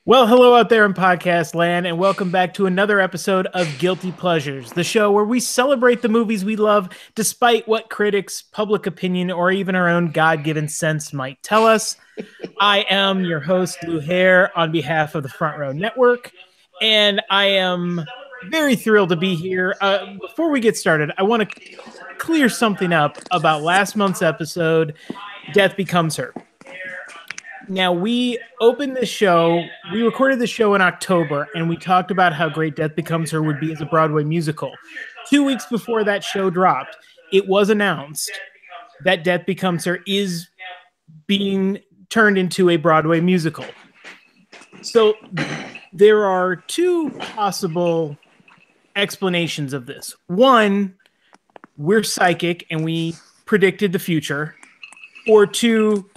Well, hello out there in podcast land, and welcome back to another episode of Guilty Pleasures, the show where we celebrate the movies we love despite what critics, public opinion, or even our own God-given sense might tell us. I am your host, Lou Hare, on behalf of the Front Row Network, and I am very thrilled to be here. Before we get started, I want to clear something up about last month's episode, Death Becomes Her. Now, we recorded the show in October, and we talked about how great Death Becomes Her would be as a Broadway musical. 2 weeks before that show dropped, it was announced that Death Becomes Her is being turned into a Broadway musical. So there are two possible explanations of this. One, we're psychic and we predicted the future. Or two,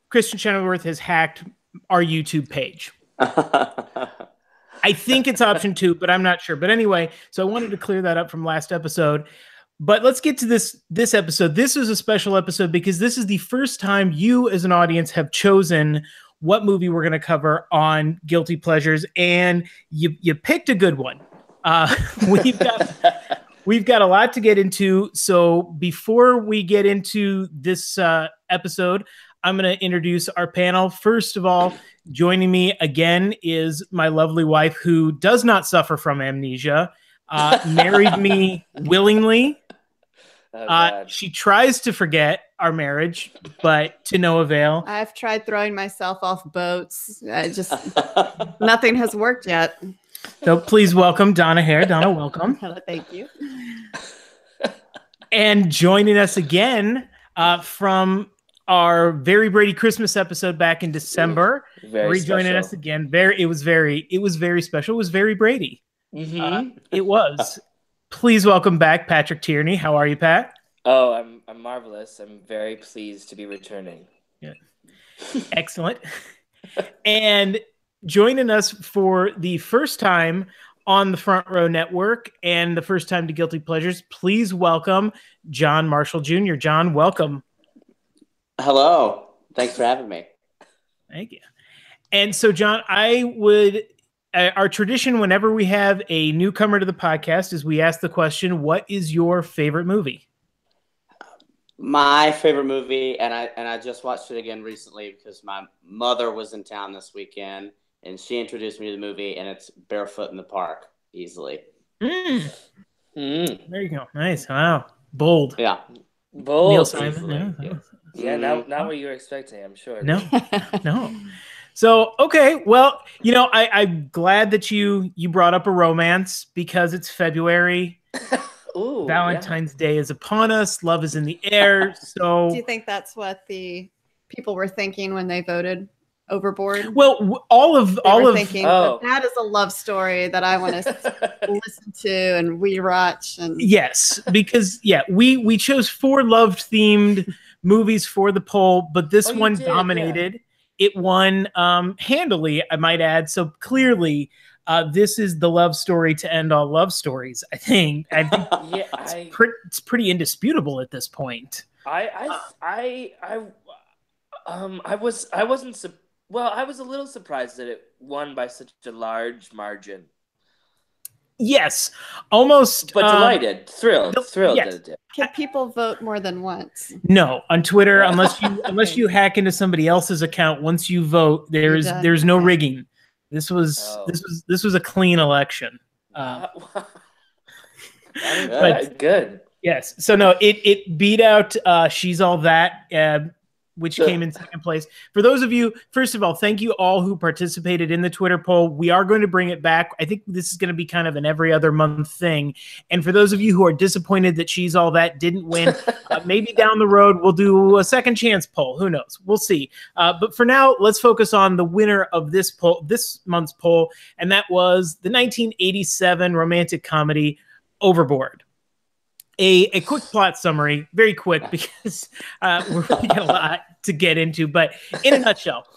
Christian Chenoweth has hacked our YouTube page. I think it's option two, but I'm not sure. But anyway, so I wanted to clear that up from last episode. But let's get to this episode. This is a special episode because this is the first time you as an audience have chosen what movie we're going to cover on Guilty Pleasures, and you picked a good one. We've got a lot to get into. So before we get into this episode, I'm going to introduce our panel. First of all, joining me again is my lovely wife, who does not suffer from amnesia, married me willingly. She tries to forget our marriage, but to no avail. I've tried throwing myself off boats. Nothing has worked yet. So please welcome Donna Hare. Donna, welcome. Hello, thank you. And joining us again from our Very Brady Christmas episode back in December, rejoining us again. It was very special. It was very Brady. Mm-hmm. It was. Please welcome back Patrick Tierney. How are you, Pat? Oh, I'm marvelous. I'm very pleased to be returning. Yeah. Excellent. And joining us for the first time on the Front Row Network and the first time to Guilty Pleasures, please welcome John Marshall Jr. John, welcome. Hello. Thanks for having me. Thank you. And so, John, our tradition whenever we have a newcomer to the podcast is we ask the question, what is your favorite movie? My favorite movie, and I just watched it again recently because my mother was in town this weekend, and she introduced me to the movie, and it's Barefoot in the Park, easily. There you go. Nice. Wow. Bold. Yeah. Bold. Neil Simon. Yeah, not what you were expecting, I'm sure. No. So, okay, well, I'm glad that you brought up a romance because it's February. Ooh, Valentine's Day is upon us. Love is in the air. So, do you think that's what the people were thinking when they voted Overboard? Well, all of thinking that is a love story that I want to listen to and rewatch. And yes, because we chose 4 love-themed movies for the poll, but this one dominated. Yeah. It won handily, I might add. So clearly, this is the love story to end all love stories. I think it's pretty indisputable at this point. I was a little surprised that it won by such a large margin. Yes, almost. But delighted, thrilled yes. that it did. Can people vote more than once? No, on Twitter, unless you hack into somebody else's account, once you vote, there's no rigging. This was a clean election. But good. Yes. So no, it beat out She's All That, which came in second place. For those of you, first of all, thank you all who participated in the Twitter poll. We are going to bring it back. I think this is going to be kind of an every other month thing. And for those of you who are disappointed that She's All That didn't win, maybe down the road we'll do a second chance poll. Who knows? We'll see. But for now, let's focus on the winner of this month's poll, and that was the 1987 romantic comedy Overboard. A quick plot summary, very quick because we got a lot to get into, but in a nutshell,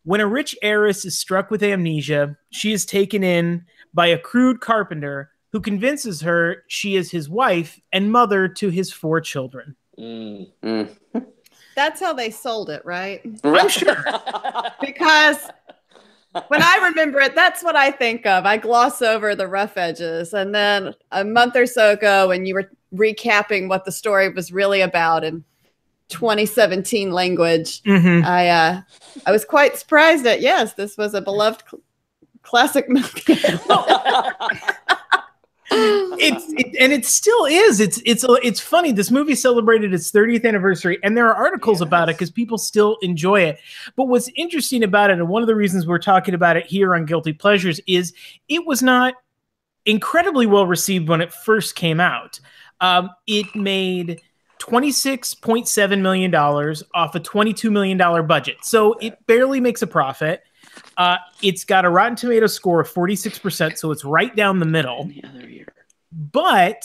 when a rich heiress is struck with amnesia, she is taken in by a crude carpenter who convinces her she is his wife and mother to his 4 children. That that's how they sold it, right? I'm sure. Because when I remember it, that's what I think of. I gloss over the rough edges. And then a month or so ago, when you were recapping what the story was really about in 2017 language, I was quite surprised that, yes, this was a beloved classic movie. It still is. It's funny. This movie celebrated its 30th anniversary, and there are articles about it because people still enjoy it. But what's interesting about it, and one of the reasons we're talking about it here on Guilty Pleasures, is it was not incredibly well received when it first came out. It made $26.7 million off a $22 million budget, so it barely makes a profit. It's got a Rotten Tomatoes score of 46%, so it's right down the middle. The other year. But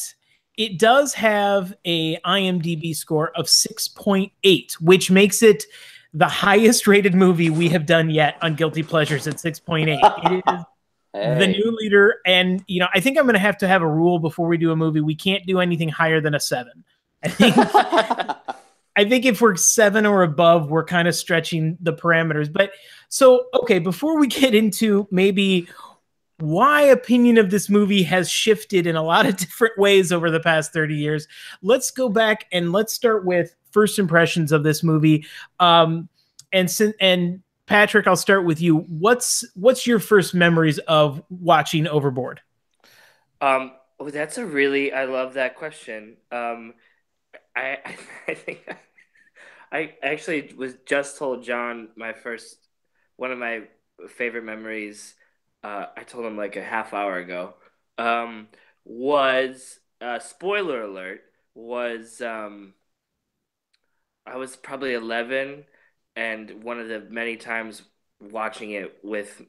it does have a IMDb score of 6.8, which makes it the highest rated movie we have done yet on Guilty Pleasures at 6.8. It is the new leader, and I think I'm going to have a rule before we do a movie. We can't do anything higher than a 7. I think if we're 7 or above, we're kind of stretching the parameters. But so, okay, before we get into maybe why opinion of this movie has shifted in a lot of different ways over the past 30 years, let's go back and let's start with first impressions of this movie. And Patrick, I'll start with you. What's your first memories of watching Overboard? Oh, that's I love that question. I think I actually was just told John one of my favorite memories. I told him like a half hour ago. Was spoiler alert? Was I was probably 11, and one of the many times watching it with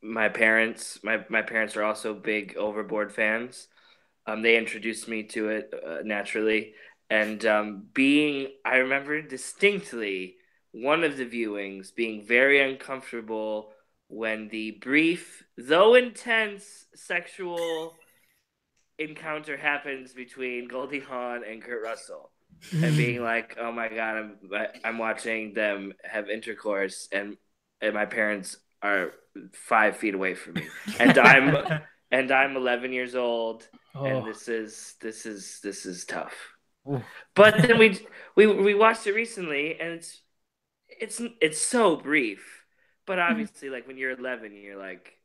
my parents. My parents are also big Overboard fans. They introduced me to it naturally. And I remember distinctly one of the viewings being very uncomfortable when the brief, though intense, sexual encounter happens between Goldie Hawn and Kurt Russell, and being like, "Oh my God, I'm watching them have intercourse, and my parents are 5 feet away from me, and I'm 11 years old, and this is tough." But then we watched it recently, and it's so brief. But obviously, like when you're 11, you're like,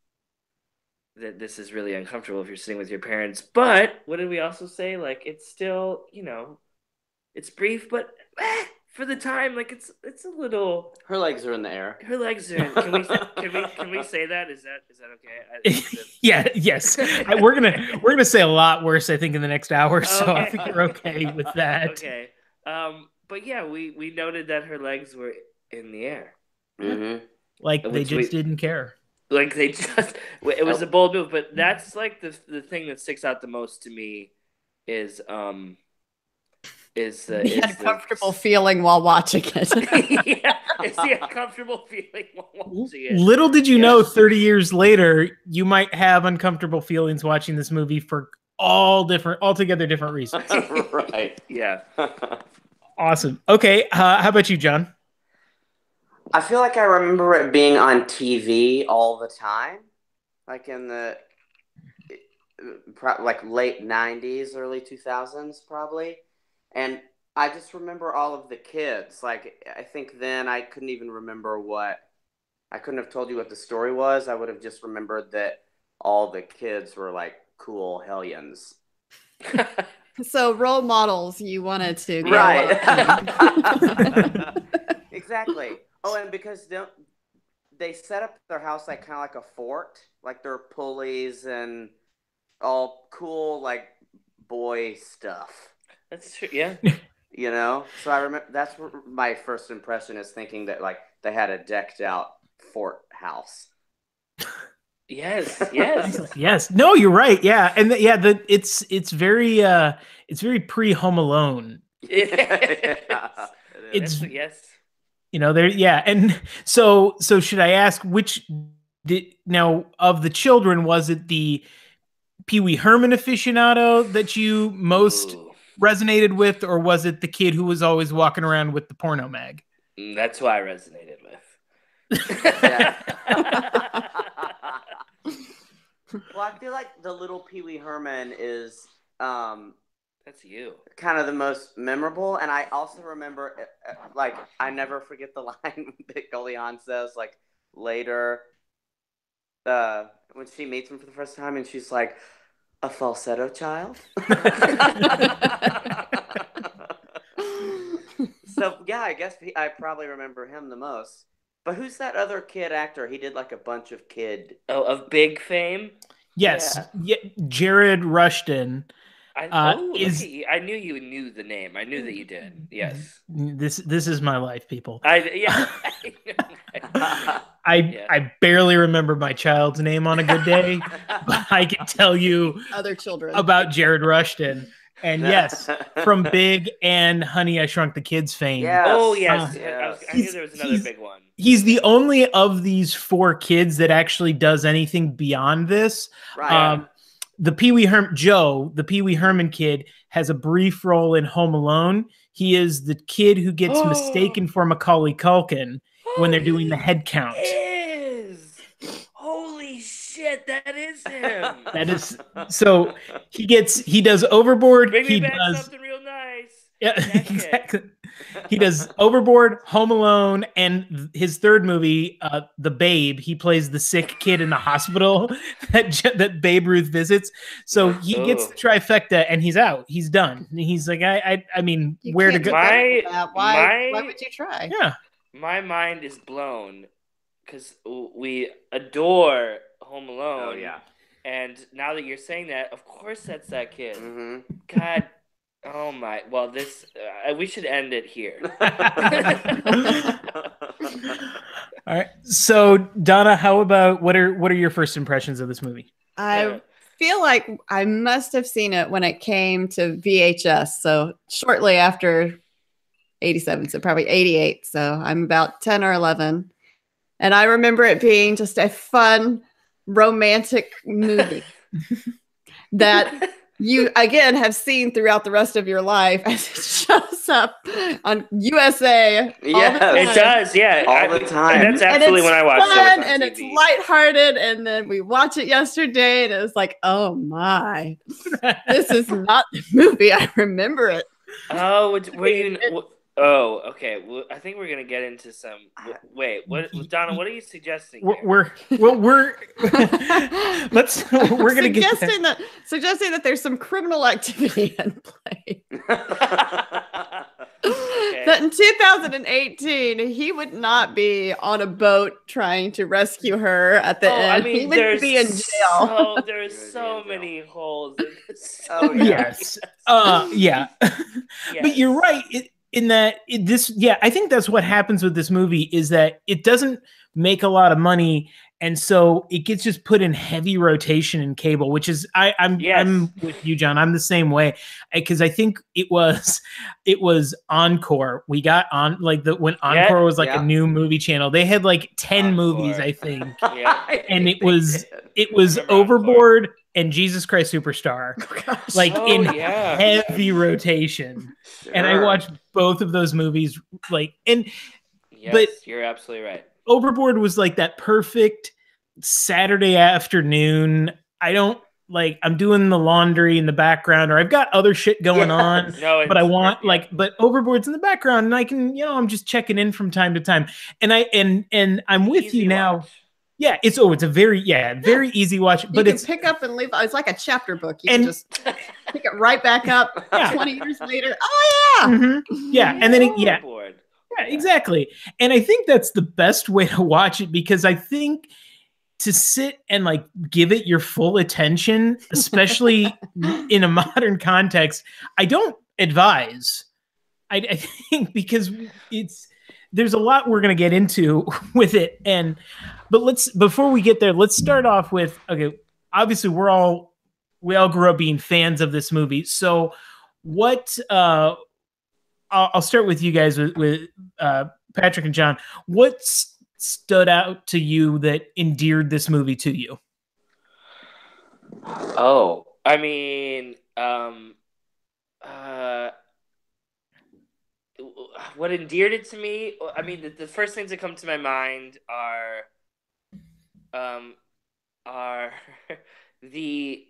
that this is really uncomfortable if you're sitting with your parents. But what did we also say? Like it's still, it's brief, but for the time, like it's a little. Her legs are in the air. Her legs are in. Can we say that? Is that okay? Yeah. Yes. We're gonna say a lot worse, I think, in the next hour. So okay. I think you're okay with that. Okay. But yeah, we noted that her legs were in the air. Mm-hmm. Like they just didn't care. Like they just. It was a bold move, but that's like the thing that sticks out the most to me is the uncomfortable feeling while watching it. Yeah, it's the uncomfortable feeling while watching it. Little did you know, 30 years later, you might have uncomfortable feelings watching this movie for altogether different reasons. Right. Yeah. Awesome. Okay. How about you, John? I feel like I remember it being on TV all the time, like in the late 90s, early 2000s, probably. And I just remember all of the kids. Like, I think then I couldn't even remember I couldn't have told you what the story was. I would have just remembered that all the kids were like cool hellions. So role models you wanted to go right. Exactly. Oh, and because they set up their house like kind of like a fort, like there are pulleys and all cool like boy stuff. That's true. Yeah. So I remember that's my first impression is thinking that like they had a decked out fort house. Yes. Yes. No, you're right. Yeah, and it's very pre Home Alone. Yeah. It's yes. There. Yeah, and so should I ask which of the children was it the Pee Wee Herman aficionado that you most resonated with, or was it the kid who was always walking around with the porno mag? That's who I resonated with. Well, I feel like the little Pee Wee Herman is that's you. Kind of the most memorable, and I also remember like I never forget the line that Golion says like later when she meets him for the first time, and she's like, "A falsetto child." So yeah, I guess I probably remember him the most. But who's that other kid actor? He did like a bunch of kid. Oh, of big fame? Yes. Yeah. Jared Rushton. I knew you knew the name. I knew that you did. Yes. This is my life, people. I barely remember my child's name on a good day, but I can tell you other children about Jared Rushton. And yes, from Big and Honey, I Shrunk the Kids fame. Yes. Oh, yes. I knew there was another big one. He's the only of these four kids that actually does anything beyond this. Right. The Pee Wee Herman kid, has a brief role in Home Alone. He is the kid who gets mistaken for Macaulay Culkin when they're doing the head count. Holy shit, that is him. That is so he does Overboard. Bring me he back does something real nice. Yeah, exactly. He does Overboard, Home Alone, and his third movie, The Babe. He plays the sick kid in the hospital that Babe Ruth visits. So he gets the trifecta, and he's out. He's done. And he's like, I mean, where to go? Why would you try? Yeah, my mind is blown because we adore Home Alone. Oh yeah. And now that you're saying that, of course that's that kid. Mm-hmm. God. Oh my! Well, this we should end it here. All right. So, Donna, how about what are your first impressions of this movie? I feel like I must have seen it when it came to VHS. So shortly after 87, so probably 88. So I'm about 10 or 11, and I remember it being just a fun, romantic movie that you again have seen throughout the rest of your life as it shows up on USA. Yeah, it does. Yeah, all the time. That's absolutely when I watched it. And it's lighthearted, and then we watch it yesterday, and it was like, oh my, this is not the movie I remember it. Oh, were you? Oh, okay. Well, I think we're gonna get into some. Wait, what, Donna? What are you suggesting? We're suggesting that there's some criminal activity in play. That in 2018 he would not be on a boat trying to rescue her at the end. I mean, he would be in jail. There's so many holes. Yes. Yeah. Yes. But you're right. I think that's what happens with this movie is that it doesn't make a lot of money, and so it gets just put in heavy rotation in cable, which is I'm with you, John. I'm the same way because I think it was Encore. We got on when Encore was like a new movie channel. They had like 10 movies, I think, and it was Overboard and Jesus Christ Superstar, heavy rotation. Sure. And I watched both of those movies, but you're absolutely right. Overboard was like that perfect Saturday afternoon. I'm doing the laundry in the background, or I've got other shit going on, but I want but Overboard's in the background, and I can, I'm just checking in from time to time. And I'm with you now. Watch. Yeah, it's a very easy watch, but it's pick up and leave. It's like a chapter book. You can just pick it right back up 20 years later. Oh yeah, mm-hmm. Yeah, and then exactly. And I think that's the best way to watch it because I think to sit and give it your full attention, especially in a modern context, I don't advise. I think because there's a lot we're going to get into with it, but before we get there, let's start off with, okay, obviously we all grew up being fans of this movie. So what, I'll start with you guys with Patrick and John. What stood out to you that endeared this movie to you? Oh, I mean, what endeared it to me, I mean, the first things that come to my mind are the.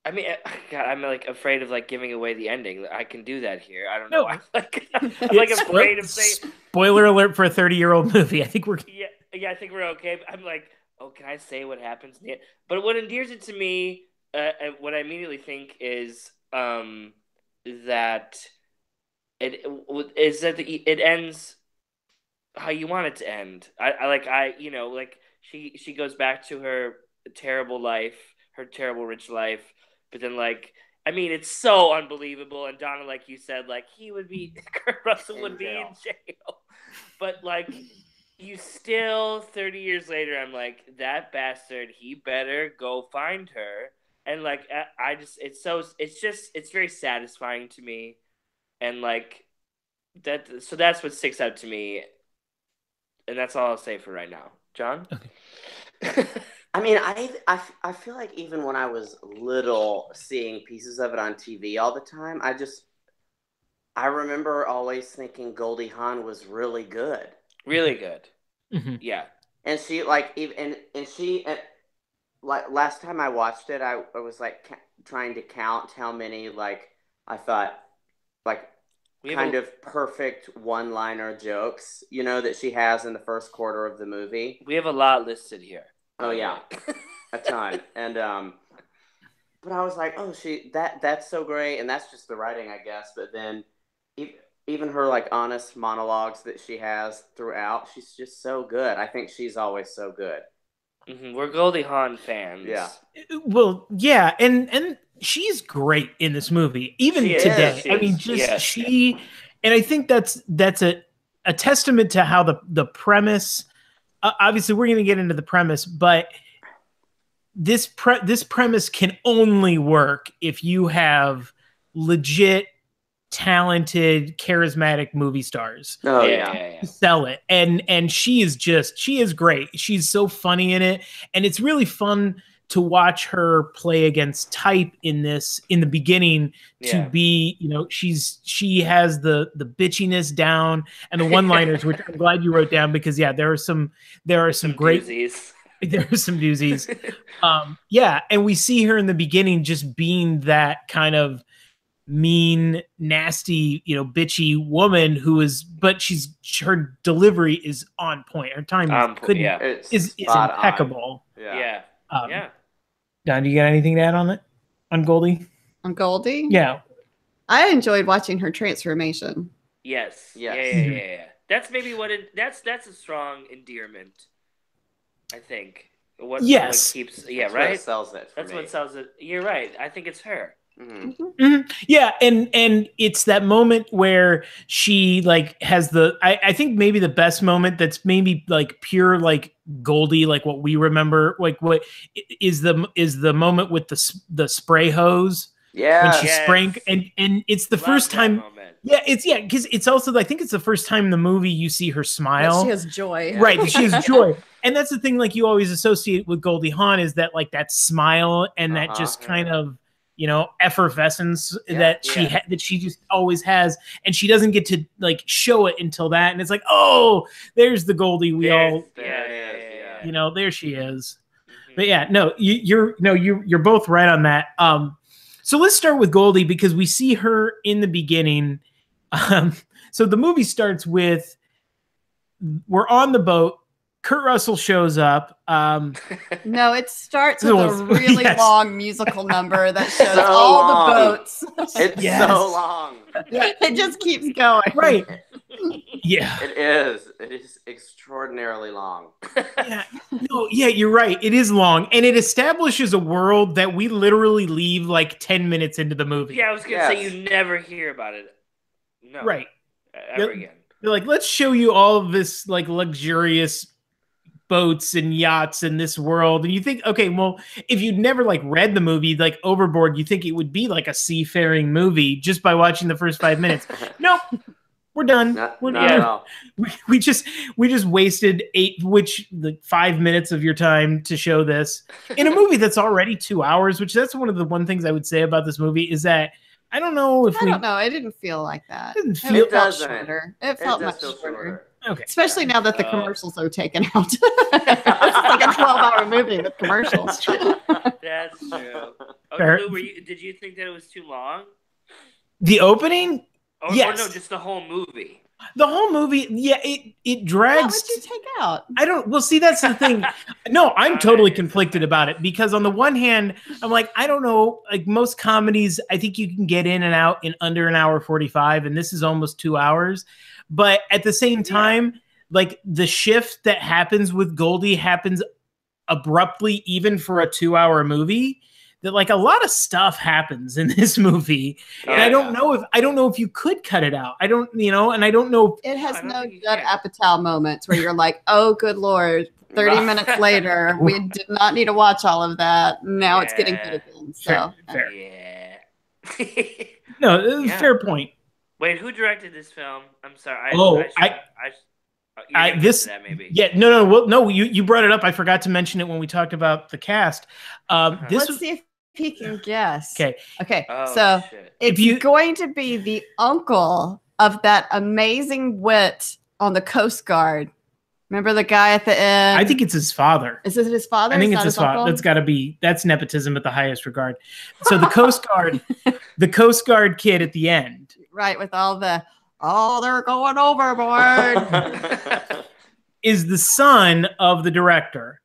I mean, God, I'm like afraid of like giving away the ending. I can do that here. I don't know. I'm like afraid of saying. Spoiler alert for a 30-year-old movie. I think we're. Yeah, I think we're okay. I'm like, oh, can I say what happens in the end? But what endears it to me, what I immediately think is that it ends how you want it to end. She goes back to her terrible life, her terrible rich life, but then like. I mean, it's so unbelievable, and Donna, like you said, like Kurt Russell would be in jail, but like, you still 30 years later, I'm like, that bastard, he better go find her, and like, it's very satisfying to me, and like that, so that's what sticks out to me, and that's all I'll say for right now. John? Okay. I mean, I feel like even when I was little, seeing pieces of it on TV all the time, I remember always thinking Goldie Hawn was really good. Really good. Mm-hmm. Yeah. And she like like last time I watched it, I was like trying to count how many like I thought like kind of perfect one-liner jokes, that she has in the first quarter of the movie. We have a lot listed here. Oh yeah, a ton. And but I was like, oh, that's so great, and that's just the writing, I guess. But then even her like honest monologues that she has throughout, she's just so good. I think she's always so good. Mm-hmm. We're Goldie Hawn fans. Yeah. Well, yeah, and she's great in this movie, even today. I mean, and I think that's a testament to how the premise. Obviously, we're going to get into the premise, but this premise can only work if you have legit, talented, charismatic movie stars. Oh yeah. Sell it, and she is great. She's so funny in it, and it's really fun to watch her play against type in the beginning. To be, she has the bitchiness down and the one-liners, which I'm glad you wrote down, because there are some great doozies. There are some doozies. And we see her in the beginning just being that kind of mean, nasty, bitchy woman but her delivery is on point. Her timing is impeccable. Yeah. Don, do you got anything to add on Goldie? On Goldie? Yeah. I enjoyed watching her transformation. Yes. Yeah. That's maybe that's a strong endearment, I think. What keeps right? What sells it for me. What sells it. You're right. I think it's her. Mm-hmm. Mm-hmm. Yeah, and it's that moment where she like has I think maybe the best moment that's maybe like pure like Goldie, like what we remember, like what is the moment with the spray hose. Yeah, when she's spraying, and it's the first time. Moment. Yeah, because it's also, I think it's the first time in the movie you see her smile. She has joy, right? She has joy, and that's the thing. Like you always associate with Goldie Hawn is that like that smile and that just kind of effervescence that she just always has, and she doesn't get to like show it until that, and it's like, oh, there's the Goldie there she is. Mm-hmm. But yeah, no, you're both right on that. So let's start with Goldie, because we see her in the beginning. So the movie starts with, we're on the boat. Kurt Russell shows up. No, it starts with a really long musical number that shows all the boats. It's so long. It just keeps going. Right. Yeah. It is. It is extraordinarily long. You're right. It is long. And it establishes a world that we literally leave like 10 minutes into the movie. Yeah, I was going to say you never hear about it. No. Right. Ever again. They're like, let's show you all of this like luxurious boats and yachts in this world, and you think, okay, well, if you'd never like read the movie like Overboard, you think it would be like a seafaring movie just by watching the first 5 minutes. Nope, we're done. We just wasted 5 minutes of your time to show this in a movie that's already 2 hours. Which that's one of the things I would say about this movie is that I don't know if I don't know. It didn't feel like that. Didn't It feel- felt doesn't. shorter. It felt much feel shorter. Okay. Especially now that the commercials are taken out. This is like a 12-hour movie with commercials. That's true. Fair. Lou, did you think that it was too long? The opening? Or Yes. no, just the whole movie. The whole movie, yeah, it drags. What would you take out? I don't. Well, see, that's the thing. No, I'm totally conflicted about it because on the one hand, I'm like, I don't know. Like most comedies, I think you can get in and out in under an hour 45, and this is almost 2 hours. But at the same time, like the shift that happens with Goldie happens abruptly, even for a 2-hour movie. That like a lot of stuff happens in this movie, and I don't know if you could cut it out. I don't, and I don't know. It has no Judd Apatow moments where you're like, oh, good Lord. 30 minutes later, we did not need to watch all of that. Now it's getting good again. So Fair. Yeah. No, fair point. Wait, who directed this film? I'm sorry. That maybe. Yeah, no. Well, no, you brought it up. I forgot to mention it when we talked about the cast. Let's see if he can guess. Okay. Oh, so shit. it's going to be the uncle of that amazing wit on the Coast Guard. Remember the guy at the end? I think it's his father. Is it his father? I think it's his father. That's nepotism at the highest regard. So the Coast Guard, the Coast Guard kid at the end. Right, with all the, they're going overboard. Is the son of the director.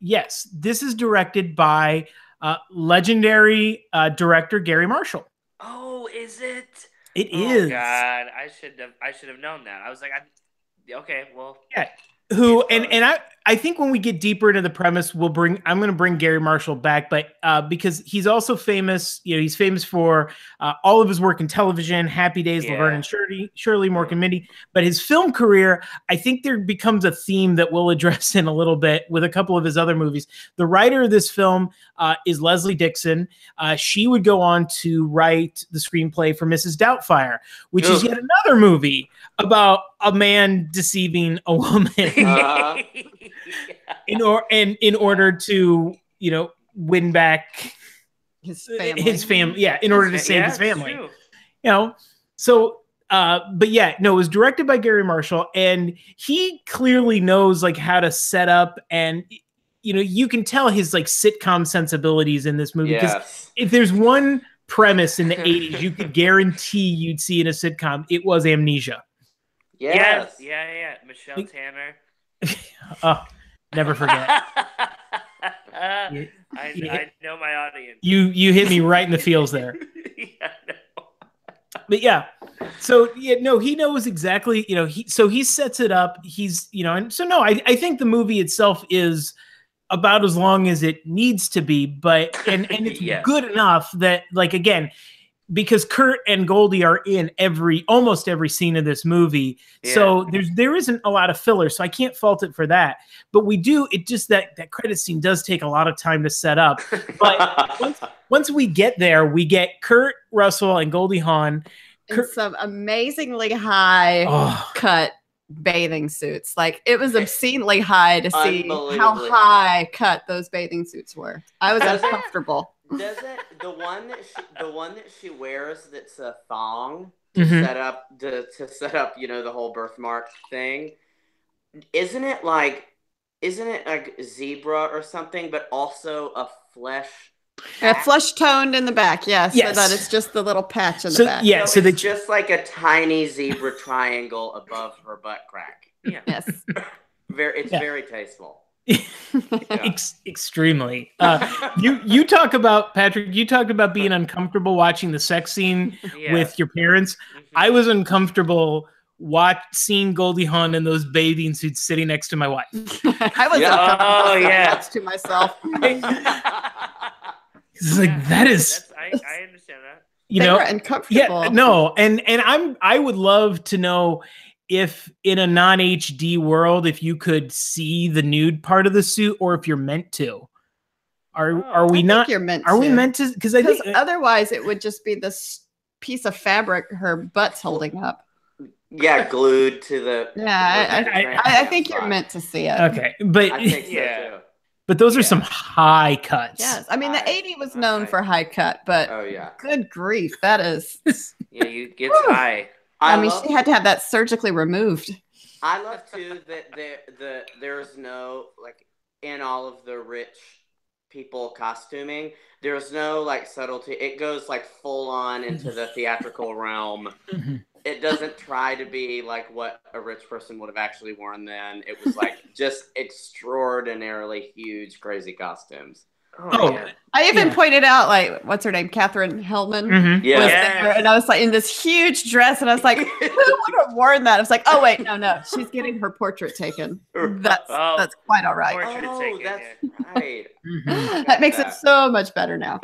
Yes, this is directed by legendary director Gary Marshall. Oh, is it? It is. Oh God, I should have known that. I was like, okay, well, yeah. Who and I think when we get deeper into the premise, I'm going to bring Gary Marshall back, but because he's also famous, he's famous for all of his work in television, Happy Days, Laverne and Shirley, Mork and Mindy. But his film career, I think there becomes a theme that we'll address in a little bit with a couple of his other movies. The writer of this film is Leslie Dixon. She would go on to write the screenplay for Mrs. Doubtfire, which is yet another movie about a man deceiving a woman in order to win back his family. Yeah, in order to save his family. True. So but yeah, no, it was directed by Gary Marshall, and he clearly knows like how to set up, and you can tell his like sitcom sensibilities in this movie, because if there's one premise in the 80s you could guarantee you'd see in a sitcom, it was Amnesia. Yes. Yeah. Michelle Tanner. Oh, never forget. I know my audience. You hit me right in the feels there. Yeah, no. But yeah, so he knows exactly. He sets it up. He's and so no, I think the movie itself is about as long as it needs to be, but and it's good enough that like again. Because Kurt and Goldie are in almost every scene of this movie. Yeah. So there isn't a lot of filler. So I can't fault it for that. But we do, it just that credit scene does take a lot of time to set up. But once we get there, we get Kurt Russell and Goldie Hawn. In some amazingly high cut bathing suits. Like it was obscenely high to see how high cut those bathing suits were. I was uncomfortable. Does it the one that she wears that's a thong to set up the whole birthmark thing? Isn't it like zebra or something, but also a flesh? Flesh toned in the back, yes. So that it's just the little patch in the back. Yeah, so it's just like a tiny zebra triangle above her butt crack. Yeah. Yes. Very tasteful. Extremely. You talk about, Patrick, you talked about being uncomfortable watching the sex scene with your parents. I was uncomfortable seeing Goldie Hawn in those bathing suits sitting next to my wife. I was uncomfortable next to myself. It's like that is I understand that. They were uncomfortable. Yeah, no, and I would love to know if in a non-HD world, if you could see the nude part of the suit, or if you're meant to. Are we not? You're meant. Are we meant to? Because otherwise, it would just be this piece of fabric her butt's holding up. Yeah, glued to the. Yeah, I think you're meant to see it. Okay, but I think so too. but those are some high cuts. Yes, I mean the 80 was known for high cut, but good grief, that is you get high. I mean, she had to have that surgically removed. I love too that there's no like in all of the rich people costuming. There's no like subtlety. It goes like full on into the theatrical realm. It doesn't try to be like what a rich person would have actually worn then. It was like just extraordinarily huge, crazy costumes. Yeah. I even pointed out, like, what's her name? Katherine Hellman was there. And I was like, in this huge dress. And I was like, who would have worn that? I was like, oh, wait, no. She's getting her portrait taken. That's quite all right. That's right. That makes it so much better now.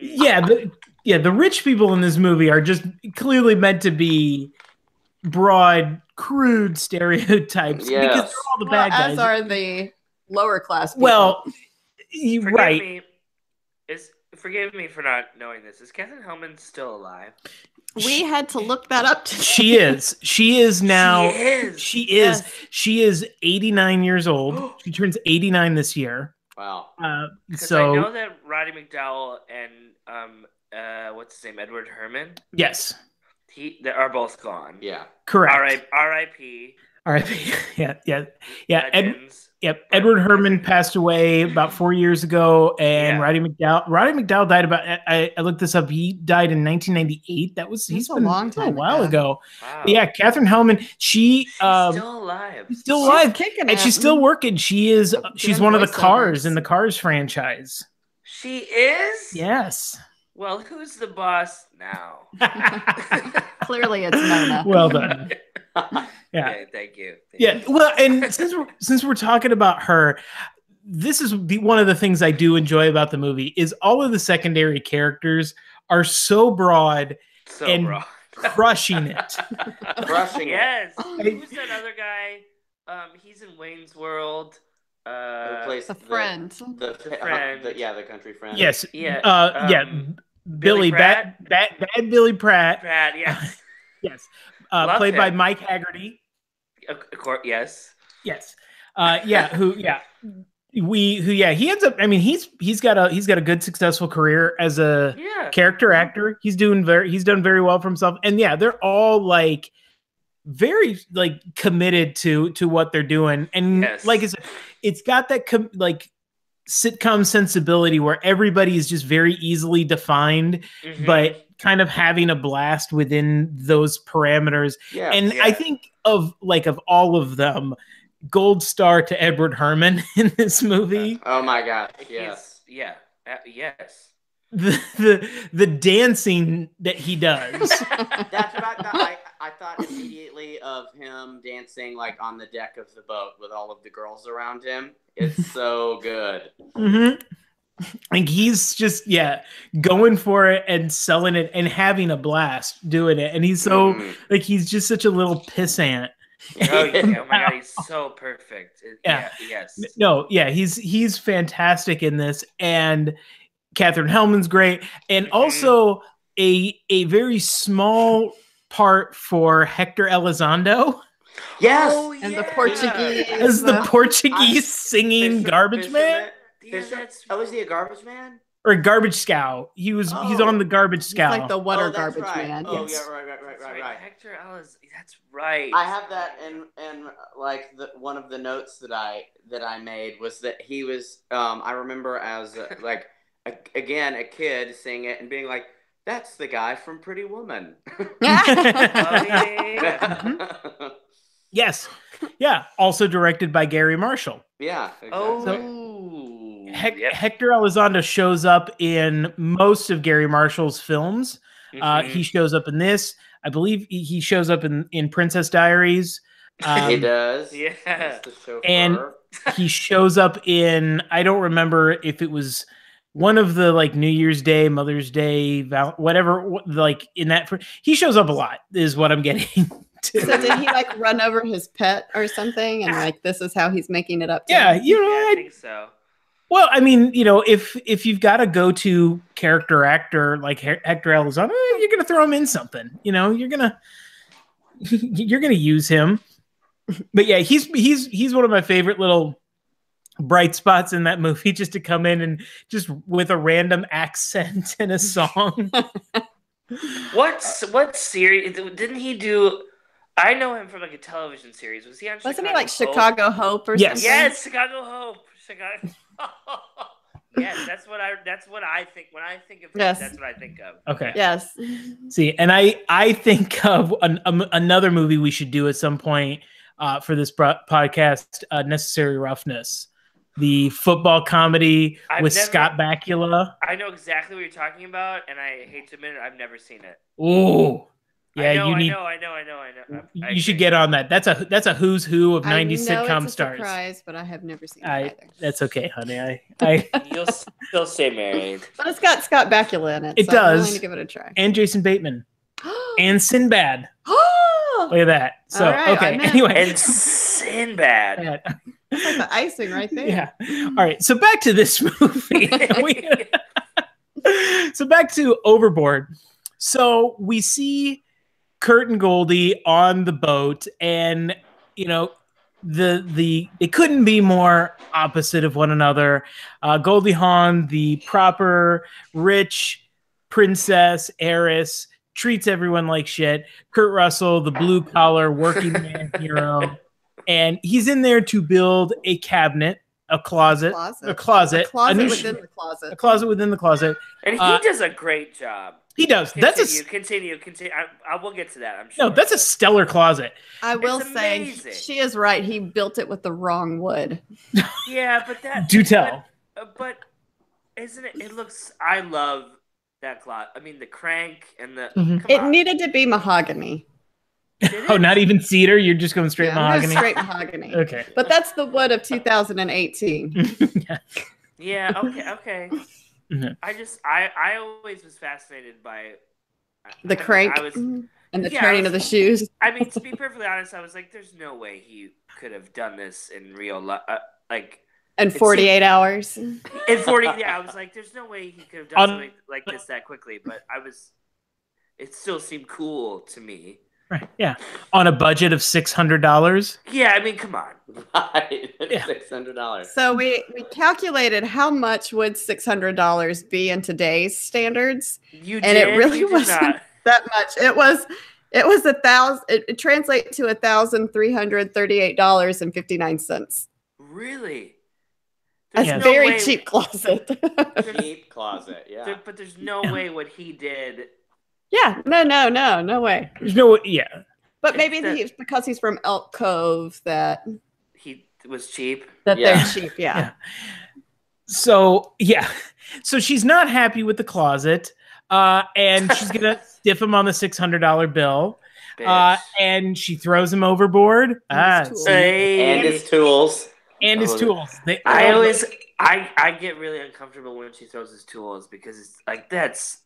The rich people in this movie are just clearly meant to be broad, crude stereotypes because they're all the bad guys. As are the lower class people. Well, forgive me for not knowing this. Is Katherine Hellman still alive? We had to look that up today. She is. She is now. She is. Yes. She is 89 years old. She turns 89 this year. Wow. So I know that Roddy McDowell and what's his name, Edward Herman. Yes. They are both gone. Yeah. Correct. R.I.P. R.I.P. Yeah. Edward Herman passed away about 4 years ago, and Roddy McDowell died about. I looked this up. He died in 1998. He's been a long time, a while ago. Wow. But yeah, Katherine Hellman. She's still alive. Still alive, kicking, and she's still working. She's one of the Cars in the Cars franchise. She is. Yes. Well, who's the boss now? Clearly, it's Nona. Well done. Yeah. Okay, thank you. Well, and since we're talking about her, this is one of the things I do enjoy about the movie is all of the secondary characters are so broad crushing it. Crushing it. Who's that other guy? He's in Wayne's World. The friend. The country friend. Yes. Yeah. Billy Bad Billy Pratt. Yes. Yes. Played by Mike Haggerty. Of course, yes. Yes. He ends up. I mean, he's got a good successful career as a character actor. He's done very well for himself. And they're all like very like committed to what they're doing. And like I said, it's got that sitcom sensibility where everybody is just very easily defined, but kind of having a blast within those parameters. I think of all of them, gold star to Edward Herman in this movie. Oh my God. Yes. Yes. The dancing that he does. That's what I thought. I thought immediately of him dancing like on the deck of the boat with all of the girls around him. It's so good. Like he's just going for it and selling it and having a blast doing it. And he's so he's just such a little pissant. Oh my God, he's so perfect. Yes. No, he's fantastic in this, and Katherine Hellman's great, and also a very small part for Hector Elizondo. Yes, and the Portuguese as the Portuguese singing garbage man. Was he a garbage man? Or a garbage scow. He's on the garbage scow. He's like the water garbage man. Oh, yes. Right. Hector Ellis. That's right. I have that in like one of the notes that I made was that he was. I remember as a kid seeing it and being like, "That's the guy from Pretty Woman." Yes. Yeah. Also directed by Gary Marshall. Yeah. Exactly. Hector Elizondo shows up in most of Gary Marshall's films. He shows up in this. I believe he shows up in Princess Diaries. He does. Yeah. And he shows up in, I don't remember if it was one of the like New Year's Day, Mother's Day, whatever, like in that. He shows up a lot is what I'm getting to. So did he like run over his pet or something? And like, this is how he's making it up to him? I think so. Well, I mean, if you've got a go-to character actor like Hector Elizondo, you're gonna throw him in something. You're gonna use him. But yeah, he's one of my favorite little bright spots in that movie just to come in and just with a random accent in a song. What series didn't he do? I know him from like a television series. Was he on? Wasn't Chicago he like Hope? Chicago Hope or Yes. something? Yes, Chicago Hope. Chicago. Yes, that's what I think when I think of him. Yes. That's what I think of. Okay. Yes. See, and I think of another movie we should do at some point for this podcast, Necessary Roughness, the football comedy with Scott Bakula. I know exactly what you're talking about, and I hate to admit it, I've never seen it. Ooh. Yeah, I you know. You should get on that. That's a who's who of 90s sitcom it's a stars. surprise, but I have never seen it either. That's okay, honey. I You'll still stay married. But it's got Scott Bakula in it. It so does. I'm willing to give it a try. And Jason Bateman and Sinbad. Oh, Look at that. So All right, okay. I'm in. Anyway, And Sinbad. that's like the icing right there. Yeah. All right. So back to this movie. So back to Overboard. So we see Kurt and Goldie on the boat, and they couldn't be more opposite of one another. Goldie Hawn, the proper rich princess heiress, treats everyone like shit. Kurt Russell, the blue collar working man hero, and he's in there to build a cabinet, a closet within the closet, And he does a great job. He does. Continue. I will get to that. I'm sure. No, that's a stellar closet. I will It's say amazing. she is right. He built it with the wrong wood. Yeah, but that. Do tell. But isn't it? It looks. I love that closet. I mean, the crank and the. Mhm. Come It on. needed to be mahogany. Oh, not even cedar. You're just going straight I'm mahogany. going straight mahogany. Okay. But that's the wood of 2018. Yeah. Okay. Mhm. I always was fascinated by The crank I was. and the Yeah, turning of the shoes. I mean, to be perfectly honest, I was like, "There's no way he could have done this in real life." Like And 48 hours. in 40, yeah, I was like, "There's no way he could have done something like this that quickly." But it still seemed cool to me. Right. Yeah. On a budget of $600. Yeah, I mean, come on. Right. Yeah. $600. So we calculated how much would $600 be in today's standards, You and did. it really You did wasn't not. that much. It was $1,000. It translates to $1,338.59. Really. A Yeah. very cheap closet. Cheap closet, yeah. But there's no way what he did. Yeah, no way. There's no, yeah. But maybe That- because he's from Elk Cove that He was cheap. they're Yeah. cheap. Yeah. So, yeah. So she's not happy with the closet, and she's going to stiff him on the $600 bill, Bitch. and she throws him overboard. And his tools. And his tools. And his tools. I get really uncomfortable when she throws his tools because it's like that's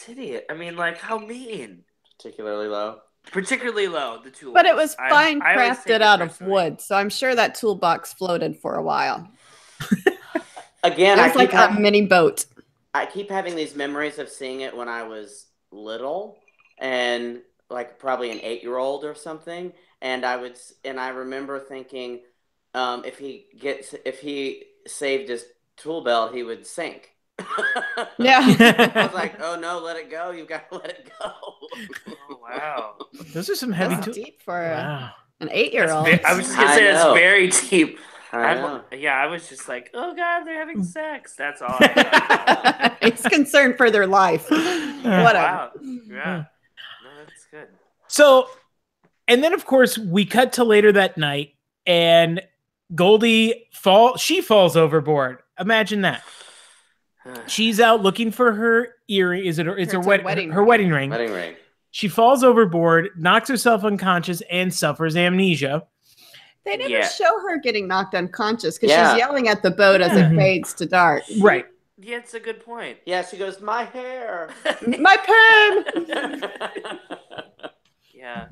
hideous. I mean, like how mean. Particularly low. Particularly low, the tools. But it was fine I always take crafted it out of personally. wood, so I'm sure that toolbox floated for a while. Again, It I was like a mini boat. I keep having these memories of seeing it when I was little and like probably an 8-year-old or something. And I remember thinking, if he saved his tool belt, he would sink. Yeah. I was like, oh no, let it go. You've got to let it go. Oh, wow. Those are some heavy That's tools. deep for Wow. an 8-year-old. I was just gonna I say that's know. very deep. I know. I was just like, oh god, they're having sex. That's all. I thought. He's concerned for their life. Whatever. Wow. Yeah. No, that's good. So, and then of course we cut to later that night, and Goldie falls overboard. Imagine that. She's out looking for her earring. It's her wedding ring. Wedding ring. She falls overboard, knocks herself unconscious, and suffers amnesia. They never Yeah. show her getting knocked unconscious because Yeah. she's yelling at the boat as it fades to dark. Right. Yeah, it's a good point. Yeah, she goes, my hair. My perm! Yeah.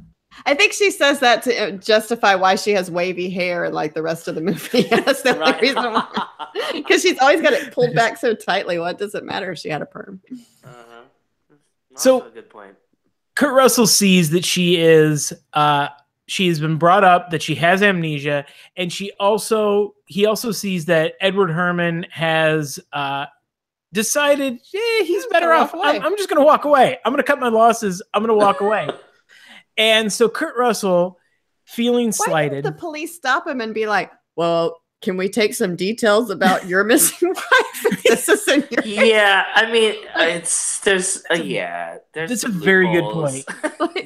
I think she says that to justify why she has wavy hair like the rest of the movie. That's the only reason why. Because she's always got it pulled back so tightly. What does it matter if she had a perm? Uh-huh. So- Also a good point. Kurt Russell sees that she is she has been brought up that she has amnesia, and he also sees that Edward Herman has decided he's better off. I'm just going to walk away. I'm going to cut my losses. I'm going to walk away. And so Kurt Russell, feeling slighted. Why didn't the police stop him and be like, well, can we take some details about your missing wife? This is in your Yeah, I mean, there's That's a very good point.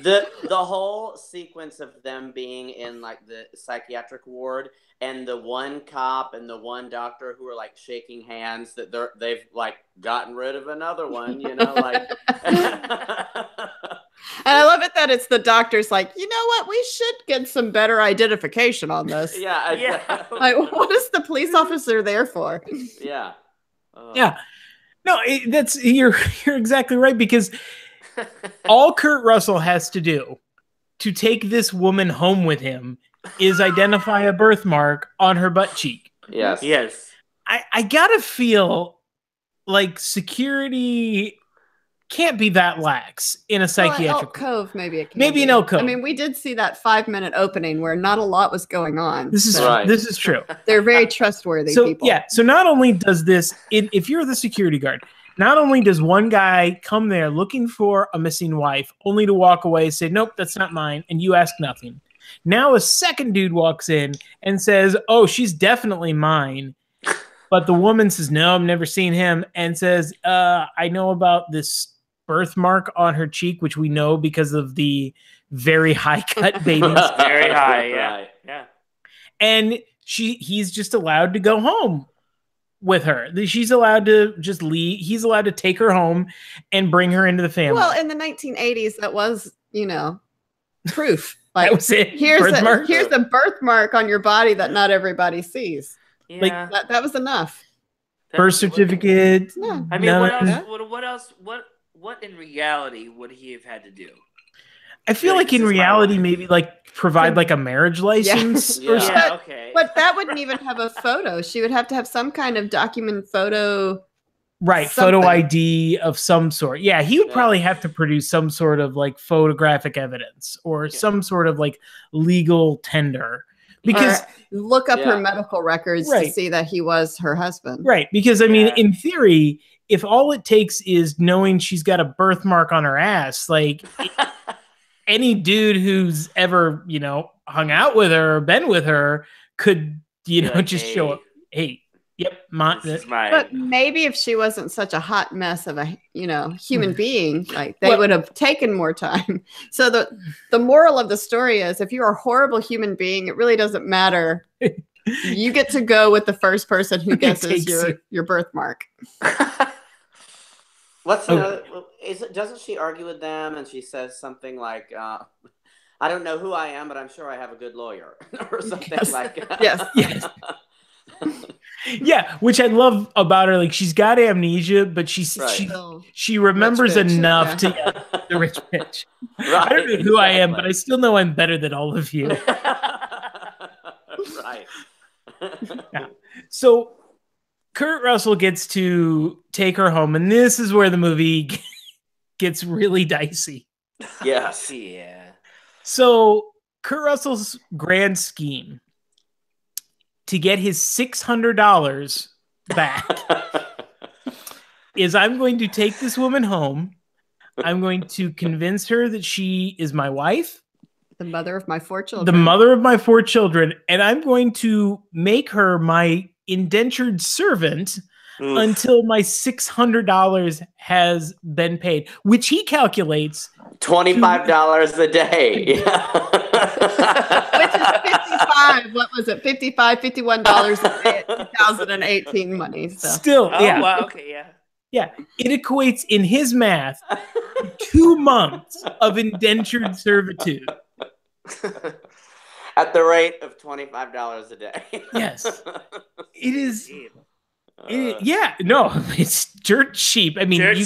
The whole sequence of them being in like the psychiatric ward, and the one cop and the one doctor who are like shaking hands that they've like gotten rid of another one, like. And I love it that it's the doctor's like, you know what? We should get some better identification on this. Yeah. Like, what is the police officer there for? Yeah. Yeah. No, you're exactly right, because all Kurt Russell has to do to take this woman home with him is identify a birthmark on her butt cheek. Yes. I gotta feel like security can't be that lax in a psychiatric. Elk Cove, maybe it can. Maybe in Elk Cove. I mean, we did see that 5-minute opening where not a lot was going on. This is true. They're very trustworthy people. Yeah. So not only does this, if you're the security guard, not only does one guy come there looking for a missing wife, only to walk away and say, nope, that's not mine, and you ask nothing. Now a second dude walks in and says, oh, she's definitely mine. But the woman says, no, I've never seen him, and says, I know about this birthmark on her cheek, which we know because of the very high cut babies. Very high, yeah. And he's just allowed to go home with her. She's allowed to just leave. He's allowed to take her home and bring her into the family. Well, in the 1980s, that was, proof. Like, that was it. Here's a birthmark on your body that not everybody sees. Yeah. Like that was enough. Birth certificate. Yeah. I mean, what else? What in reality would he have had to do? I feel like in reality, maybe like provide like a marriage license or something. Yeah, okay. But that wouldn't even have a photo. She would have to have some kind of document photo. Right, something. photo ID of some sort. Yeah, he would probably have to produce some sort of like photographic evidence or some sort of like legal tender. Because look up her medical records to see that he was her husband. Right. Because I mean, in theory, if all it takes is knowing she's got a birthmark on her ass, like any dude who's ever, hung out with her or been with her could, just show up. Hey, yep, this is mine. But maybe if she wasn't such a hot mess of a, human being, like they would have taken more time. So the moral of the story is, if you're a horrible human being, it really doesn't matter. You get to go with the first person who guesses your birthmark. What's another? Doesn't she argue with them and she says something like, "I don't know who I am, but I'm sure I have a good lawyer," or something like that. Yes. Yeah, which I love about her. Like, she's got amnesia, but she remembers enough to get the rich bitch. Right, I don't know who I am, but I still know I'm better than all of you. Right. Yeah. So Kurt Russell gets to take her home, and this is where the movie gets really dicey. Yes. Yeah. So Kurt Russell's grand scheme to get his $600 back is, I'm going to take this woman home. I'm going to convince her that she is my wife. The mother of my 4 children. The mother of my 4 children. And I'm going to make her my indentured servant until my $600 has been paid, which he calculates $25 a day. Which is 55. What was it? $51 a day at 2018 money. So. Still, yeah. Wow, okay, yeah. Yeah, it equates in his math 2 months of indentured servitude. At the rate of $25 a day. Yes. It is. It's dirt cheap. I mean, it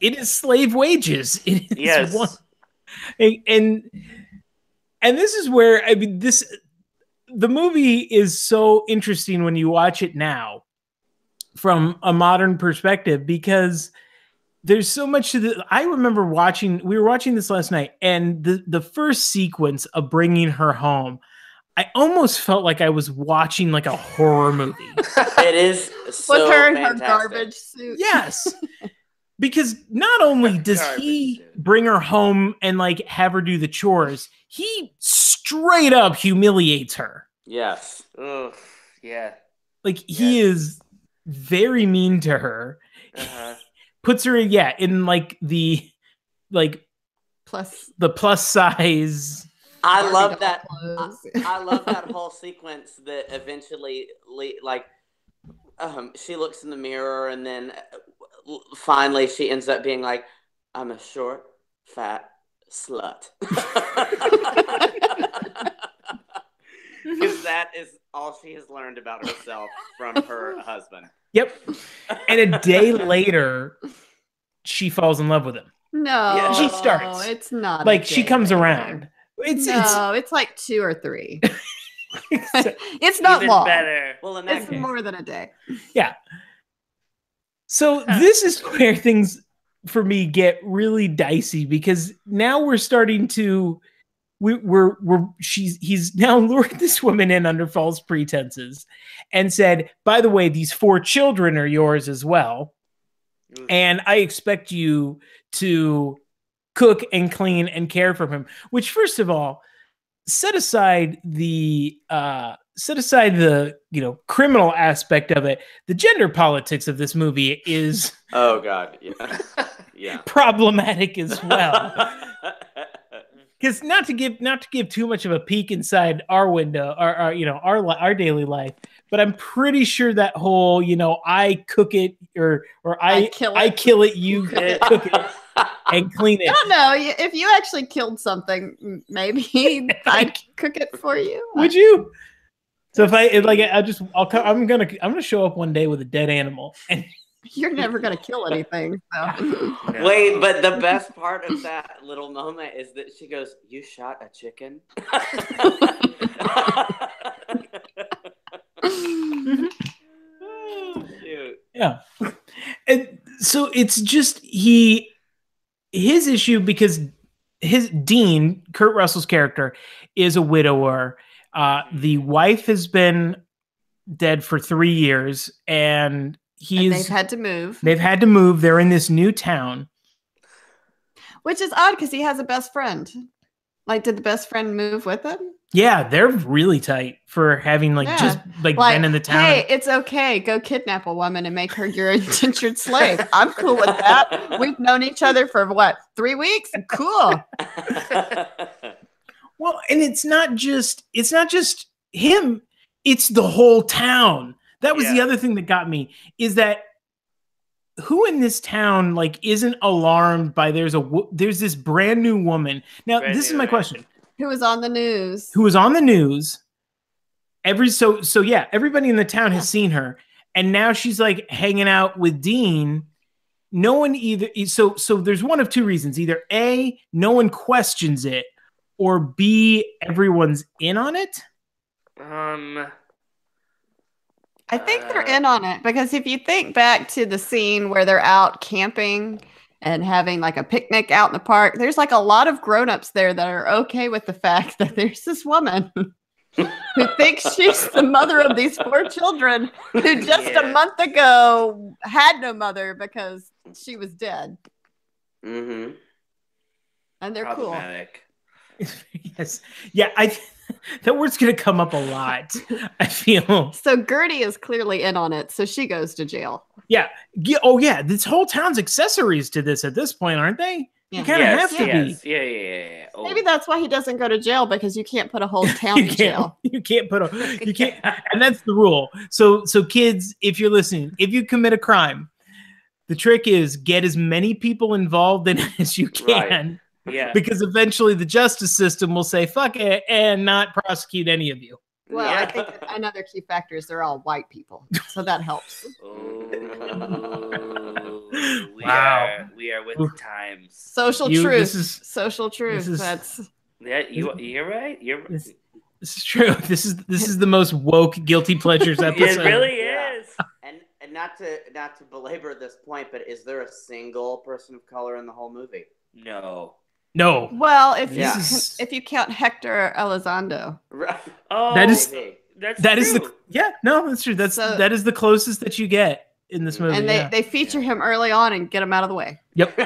is slave wages. It is yes. And this is where, I mean, the movie is so interesting when you watch it now from a modern perspective, because there's so much to the. I remember we were watching this last night, and the first sequence of bringing her home, I almost felt like I was watching like a horror movie. It is so with her in her fantastic. garbage suit. Yes. Because not only does he bring her home and like have her do the chores, he straight up humiliates her. Yes. Ugh, yeah. Like he is very mean to her. Puts her in like the plus size. I love that. I love that whole sequence that eventually she looks in the mirror and then finally she ends up being like, I'm a short, fat slut. Because that is all she has learned about herself from her husband. Yep. And a day later, she falls in love with him. No, she starts. It's not like she comes around. It's like 2 or 3. It's not even long. Better. Well, in it's more than a day. Yeah. So this is where things for me get really dicey because now we're starting to he's now lured this woman in under false pretenses and said, by the way, these 4 children are yours as well. And I expect you to cook and clean and care for him, which first of all, set aside the criminal aspect of it. The gender politics of this movie is oh god, yeah, problematic as well. Because not to give too much of a peek inside our window, our daily life, but I'm pretty sure that whole I cook it or I kill it, you cook it and clean it. I don't know if you actually killed something, maybe I'd cook it for you. Would you? So if I'm gonna show up one day with a dead animal and. You're never going to kill anything. So. No. Wait, but the best part of that little moment is that she goes, "You shot a chicken?" Oh, shoot. Yeah. And so it's just his issue because his Dean, Kurt Russell's character, is a widower. The wife has been dead for 3 years and they've had to move. They're in this new town. Which is odd because he has a best friend. Like, did the best friend move with him? Yeah, they're really tight for having just been in the town. Hey, it's okay. Go kidnap a woman and make her your indentured slave. I'm cool with that. We've known each other for 3 weeks? Cool. Well, and it's not just him, it's the whole town. That was the other thing that got me is that who in this town isn't alarmed by there's this brand new woman. Now, this is my question. Who was on the news? Everybody in the town has seen her and now she's hanging out with Dean. No one so there's one of 2 reasons. Either A, no one questions it, or B, everyone's in on it. I think they're in on it because if you think back to the scene where they're out camping and having a picnic out in the park, there's a lot of grown-ups there that are okay with the fact that there's this woman who thinks she's the mother of these 4 children who just a month ago had no mother because she was dead. Mm-hmm. And they're cool. Yes. Yeah, that word's going to come up a lot, I feel. So Gertie is clearly in on it, so she goes to jail. Yeah. Oh, yeah. This whole town's accessories to this at this point, aren't they? Yeah. You kind of have to be. Yeah. Oh. Maybe that's why he doesn't go to jail, because you can't put a whole town in jail. You can't, and that's the rule. So kids, if you're listening, if you commit a crime, the trick is get as many people involved in it as you can. Right. Yeah. Because eventually the justice system will say, fuck it, and not prosecute any of you. Well, I think another key factor is they're all white people. So that helps. We are with the times. Social truth. Social truth. You're right. This is true. This is the most woke guilty pleasures episode. It really is. And not to belabor this point, but is there a single person of color in the whole movie? No. Well, if you count Hector Elizondo. Right. Oh, that is true. that's true. That is the closest that you get in this movie. And they feature him early on and get him out of the way. Yep.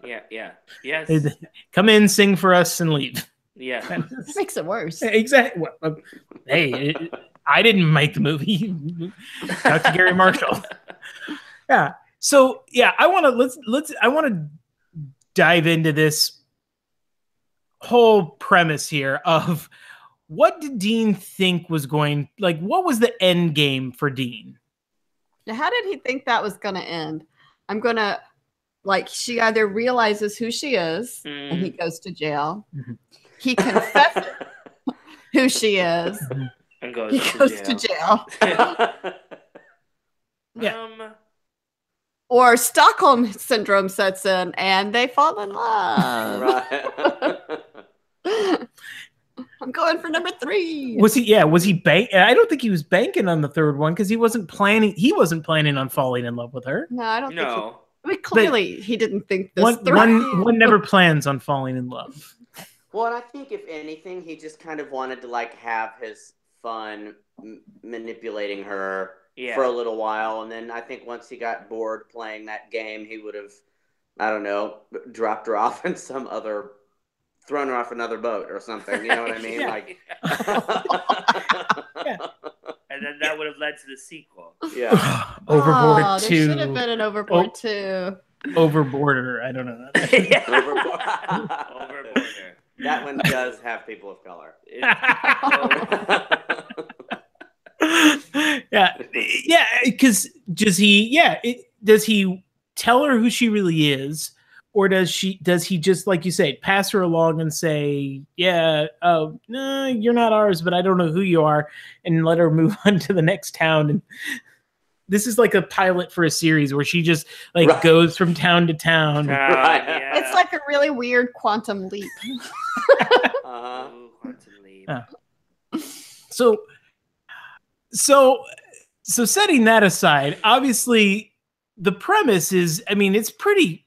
Yeah. Yes. They come in, sing for us, and leave. Yeah. That makes it worse. Exactly. Well, hey, I didn't make the movie. Talk to Gary Marshall. Yeah. So yeah, I want to dive into this whole premise here of what did Dean think was going, like, what was the end game for Dean? Now, how did he think that was going to end? I'm going to, like, she either realizes who she is and he goes to jail. Mm-hmm. He confesses who she is and goes to jail. Yeah. Or Stockholm syndrome sets in and they fall in love. Right. I'm going for number 3. Was he I don't think he was banking on the third one because he wasn't planning on falling in love with her. No, I don't think so. I mean, clearly he didn't think this one never plans on falling in love. Well, and I think if anything, he just kind of wanted to like have his fun manipulating her for a little while, and then I think once he got bored playing that game, he would have, I don't know, dropped her off in some other, thrown her off another boat or something. You know what I mean? Like, and then that would have led to the sequel. Yeah, Overboard 2. There should have been an Overboard 2. Overboarder, I don't know. Overboarder. That one does have people of color. Yeah, because does he tell her who she really is, or does he just, like you say, pass her along and say, no, you're not ours, but I don't know who you are, and let her move on to the next town? And this is like a pilot for a series where she just goes from town to town. Yeah. It's like a really weird quantum leap. Quantum leap. So setting that aside, obviously the premise is, I mean, it's pretty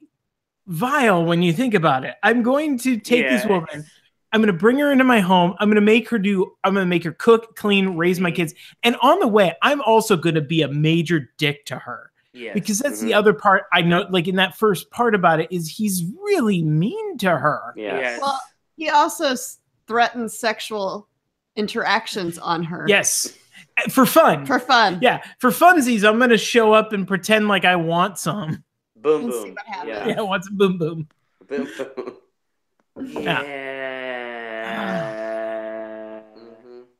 vile when you think about it. I'm going to take this woman, I'm going to bring her into my home, I'm going to make her cook, clean, raise my kids. And on the way, I'm also going to be a major dick to her. Yes. Because that's the other part I know, like in that first part about it, is he's really mean to her. Yes. Well, he also threatens sexual interactions on her. Yes. For fun. Yeah. For funsies, I'm going to show up and pretend like I want some. Boom, and boom. See what happens. Yeah, I want some boom, boom. Boom, boom. Yeah.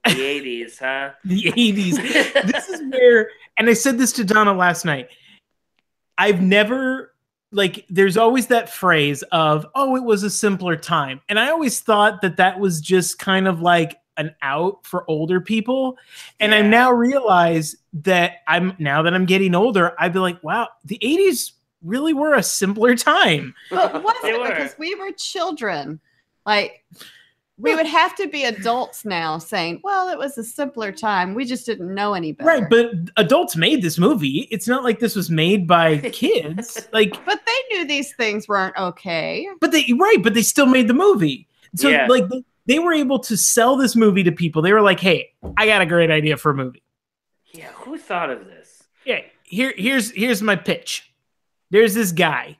The 80s, huh? The 80s. This is where, and I said this to Donna last night, I've never, like, there's always that phrase of, oh, it was a simpler time. And I always thought that was just kind of like an out for older people. And I now realize that now that I'm getting older, I'd be like, wow, the 80s really were a simpler time. But was it? Because we were children. Like, we would have to be adults now saying, well, it was a simpler time. We just didn't know any better. Right, but adults made this movie. It's not like this was made by kids. But they knew these things weren't okay. But they still made the movie. So they were able to sell this movie to people. They were like, hey, I got a great idea for a movie. Yeah, who thought of this? Yeah, here's my pitch. There's this guy.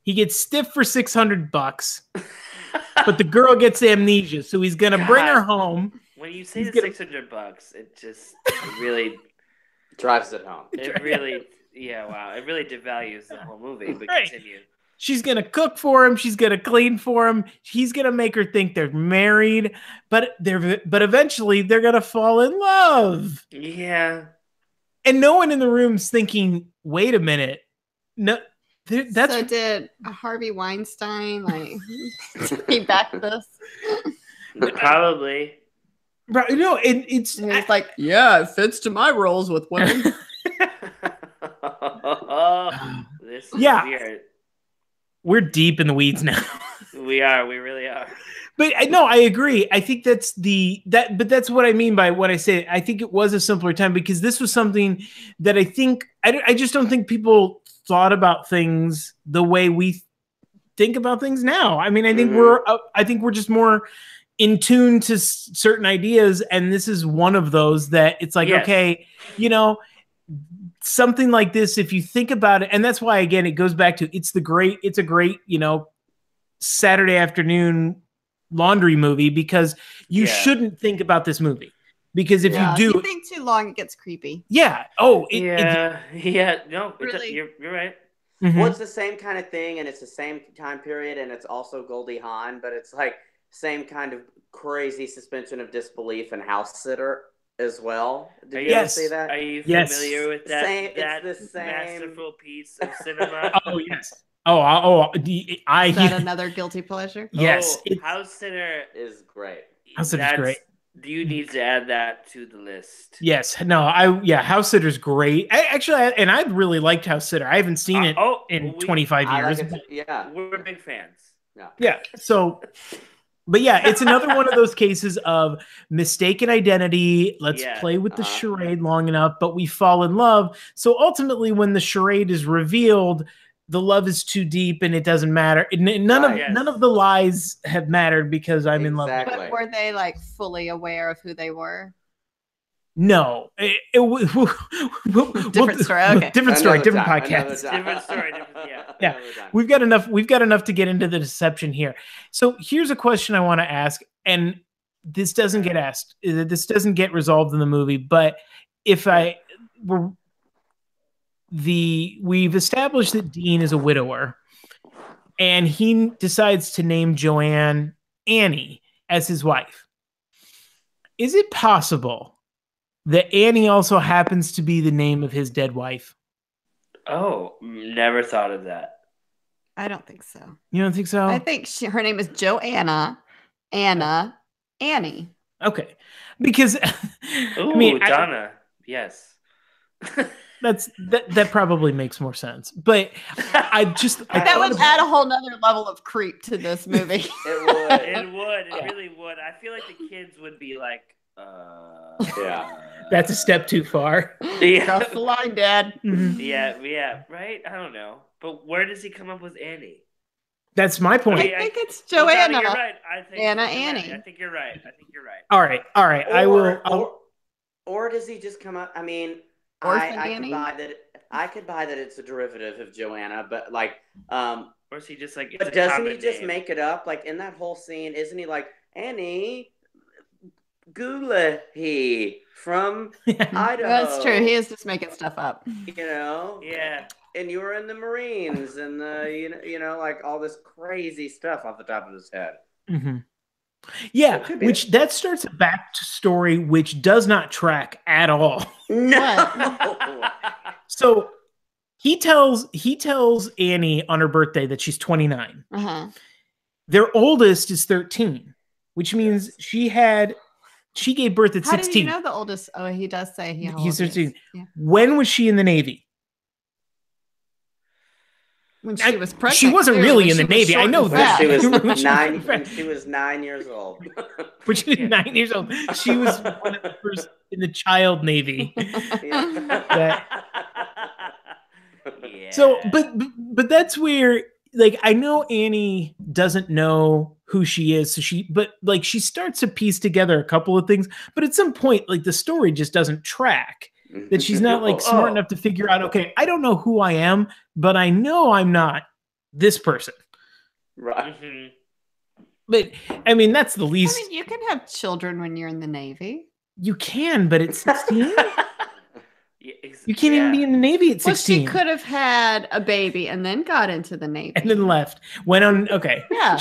He gets stiff for $600, but the girl gets amnesia, so he's gonna bring her home. When you say $600, it really drives it home. It really devalues the whole movie. But continue. She's gonna cook for him. She's gonna clean for him. He's gonna make her think they're married, but eventually they're gonna fall in love. Yeah. And no one in the room's thinking, "Wait a minute, no." So did Harvey Weinstein he backed this? Probably. Right? No, it's like, yeah, it fits to my roles with women. This is weird. We're deep in the weeds now. We are. We really are. But no, I agree. I think but that's what I mean by what I say. I think it was a simpler time because this was something that I just don't think people thought about things the way we think about things now. I mean, I think we're just more in tune to certain ideas, and this is one of those that it's like, okay, something like this, if you think about it, and that's why again it goes back to it's a great Saturday afternoon laundry movie because you shouldn't think about this movie because if you do, if you think too long, it gets creepy. Yeah. No, Really? you're right. Mm-hmm. Well, it's the same kind of thing, and it's the same time period, and it's also Goldie Hawn, but it's like same kind of crazy suspension of disbelief and House Sitter as well. Did you ever see that? Are you familiar with that? It's the same masterful piece of cinema. Oh yes. Is that another guilty pleasure? Yes. House Sitter is great. House Sitter's great. You need to add that to the list. Yes. No, House Sitter's great. I really liked House Sitter. I haven't seen it in 25 years. We're big fans. Yeah. So, but yeah, it's another one of those cases of mistaken identity. Let's play with the charade long enough, but we fall in love. So ultimately, when the charade is revealed, the love is too deep and it doesn't matter. None of the lies have mattered because I'm in love. But were they like fully aware of who they were? No. Different story. Okay. Different story. Different podcast. Different story. Yeah. We've got enough to get into the deception here. So here's a question I want to ask, and this doesn't get asked. This doesn't get resolved in the movie, but we've established that Dean is a widower, and he decides to name Joanne Annie as his wife. Is it possible that Annie also happens to be the name of his dead wife? Oh, never thought of that. I don't think so. You don't think so? I think her name is Joanna, Anna, Annie. Okay. Because Donna. Yes. That probably makes more sense, but that would add a whole nother level of creep to this movie. It really would. I feel like the kids would be like, that's a step too far. Cross the line, Dad. Mm-hmm. Yeah, right. I don't know, but where does he come up with Annie? That's my point. I think it's Joanna. You're right. Annie. I think you're right. All right. Or does he just come up? I mean, I could buy that it's a derivative of Joanna, but like, or is he just like? But doesn't he just make it up? Like in that whole scene, isn't he like Annie Gulahi from Idaho? That's true. He is just making stuff up. Yeah. And you were in the Marines, and like all this crazy stuff off the top of his head. Mm-hmm. Yeah, which that starts a backstory which does not track at all. No. So he tells Annie on her birthday that she's 29. Uh-huh. Their oldest is 13, which means she gave birth at 16. How do you know the oldest? Oh, he does say he's 13. Yeah. When was she in the Navy? When she was pregnant. She wasn't really in the Navy. I know that. When she was 9 years old. When she was 9 years old. She was one of the first in the child Navy. So, but that's where, like, I know Annie doesn't know who she is. So she starts to piece together a couple of things, but at some point, like, the story just doesn't track. That she's not like smart enough to figure out, okay, I don't know who I am, but I know I'm not this person. Right. Mm-hmm. But I mean, that's the least. I mean, you can have children when you're in the Navy. You can, but at 16? You can't even be in the Navy at 16. Well, she could have had a baby and then got into the Navy. And then left. Went on, okay. Yeah.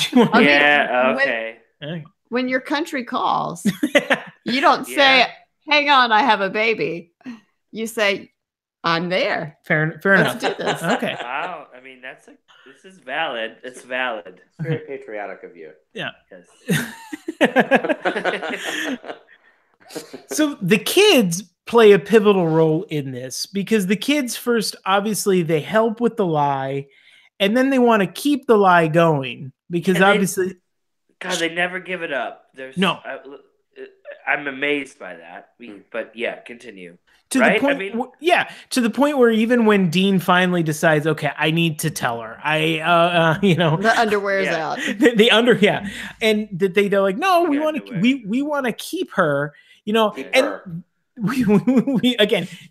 Okay. When your country calls, you don't say, hang on, I have a baby. You say, I'm there. Fair enough. Let's do this. Okay. Wow. I mean, this is valid. It's valid. It's very patriotic of you. Yeah. Yes. So the kids play a pivotal role in this because the kids first, obviously, they help with the lie, and then they want to keep the lie going because obviously God, they never give it up. No. I'm amazed by that. But yeah, continue. To the point, to the point where even when Dean finally decides, okay, I need to tell her, the underwear's out. And that they're like, no, we want to keep her,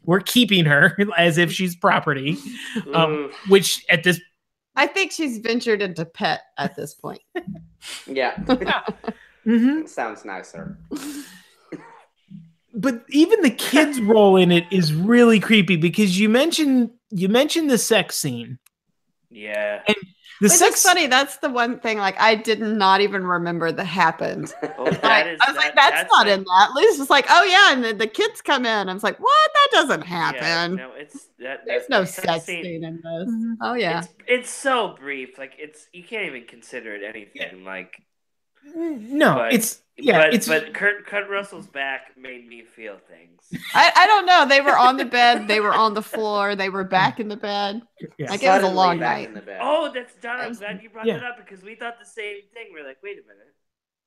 we're keeping her as if she's property, which at this, I think she's ventured into pet at this point. Yeah. Mm-hmm. Sounds nicer. But even the kids' role in it is really creepy because you mentioned the sex scene. Yeah. And Which is funny. That's the one thing I did not even remember that happened. Oh, that's not in that. Liz was like, oh yeah, and the kids come in. I was like, what? That doesn't happen. Yeah, no, there's no sex scene in this. Mm-hmm. Oh yeah. It's so brief. You can't even consider it anything. But Kurt Russell's back made me feel things. I don't know. They were on the bed. They were on the floor. They were back in the bed. Yeah. It was a long night. Oh, that's Donna. I'm glad you brought that up because we thought the same thing. We're like, wait a minute.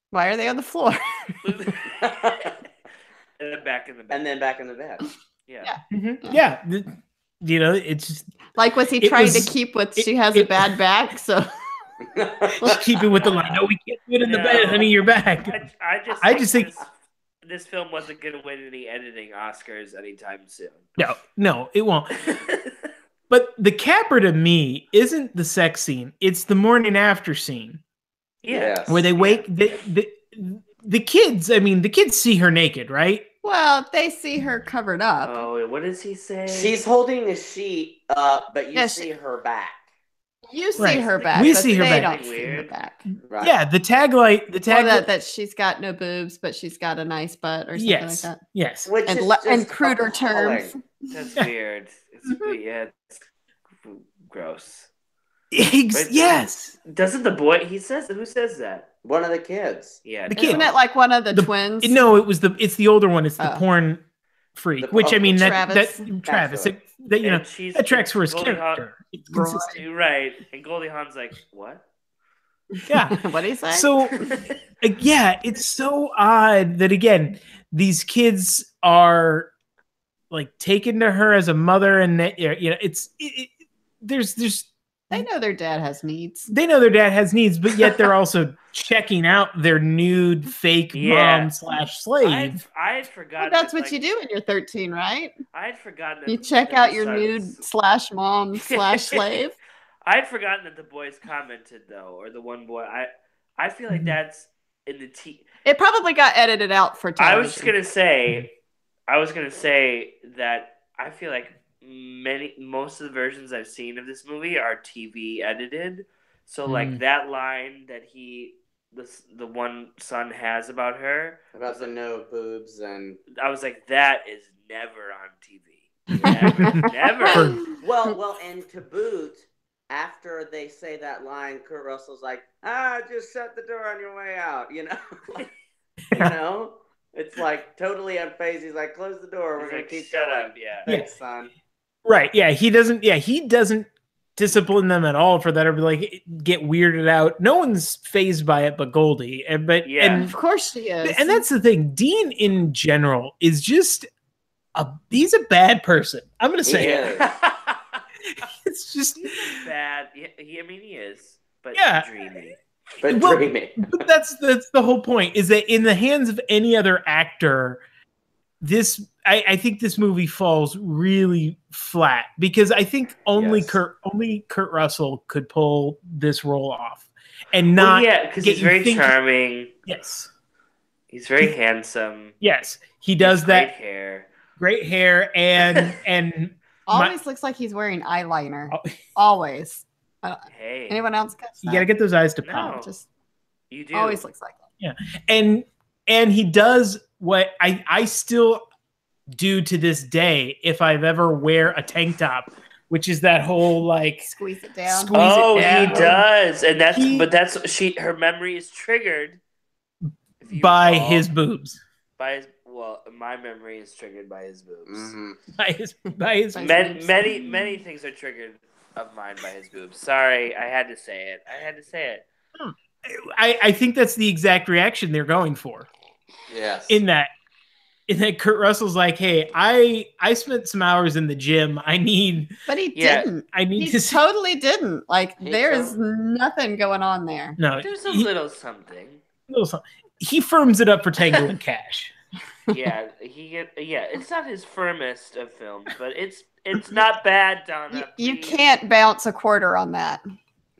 Why are they on the floor? And then back in the bed. And then back in the bed. Yeah. Mm-hmm. Yeah. It's just was he trying to keep she has a bad back, so. Let's keep it with the line. No, we can't do it in the bed, honey. You're back. I just think this film wasn't going to win any editing Oscars anytime soon. No, it won't. But the capper to me isn't the sex scene; it's the morning after scene. Yeah, where they wake the kids. I mean, the kids see her naked, right? Well, they see her covered up. Oh, what does he say? She's holding a sheet up, but you see her back. You see her back. We see her back. They don't see her back. Right. Yeah, the tagline. That she's got no boobs, but she's got a nice butt or something like that. Yes. And cruder terms. That's weird. It's gross. Yes. Doesn't the boy? Who says that? One of the kids. Yeah. Isn't it one of the twins? No, it's the older one. It's the porn freak. Which I mean, Travis. That tracks for his character. Right. And Goldie Hawn's like, what? Yeah. What did he say? So, it's so odd that, again, these kids are, taken to her as a mother, and, there's they know their dad has needs. But yet they're also checking out their nude fake mom/slave. I had forgotten. Well, that's what you do when you're 13, right? I had forgotten. You check out your nude/mom/slave. I had forgotten that the boys commented though, or the one boy. I feel like that's in the It probably got edited out for television. I was gonna say that I feel like most of the versions I've seen of this movie are TV edited. So that line that the one son has about her, about the no boobs, and I was like, that is never on TV. Never. Well, and to boot, after they say that line, Kurt Russell's like, just shut the door on your way out. It's totally unfazed. He's like, close the door. We're gonna keep shut going. Up. Yeah. Thanks, son. Right. Yeah. He doesn't discipline them at all for that, or get weirded out. No one's fazed by it but Goldie. And of course she is. And that's the thing. Dean in general is just he's a bad person. I'm gonna say it. It's just bad. He is, but dreamy. Dreamy. But that's the whole point. Is that in the hands of any other actor, I think this movie falls really flat because I think only Kurt Russell could pull this role off, and not because he's very charming. Yes, he's very handsome. Yes, he does that. Great hair, and always looks like he's wearing eyeliner. Always. Hey, anyone else? You gotta get those eyes to pop. You do. Always looks like Yeah, that. and he does what I still do to this day if I've ever wear a tank top, which is that whole squeeze it down. He does, and her memory is triggered by his boobs. My memory is triggered by his boobs. Mm-hmm. By his many things are triggered of mine by his boobs. Sorry, I had to say it. I think that's the exact reaction they're going for. Yes. In that Kurt Russell's like, hey, I spent some hours in the gym. But he didn't. He totally didn't. Like, there's nothing going on there. No, there's a little something. He firms it up for Tango and Cash. Yeah, it's not his firmest of films, but it's not bad, Donna. You can't bounce a quarter on that.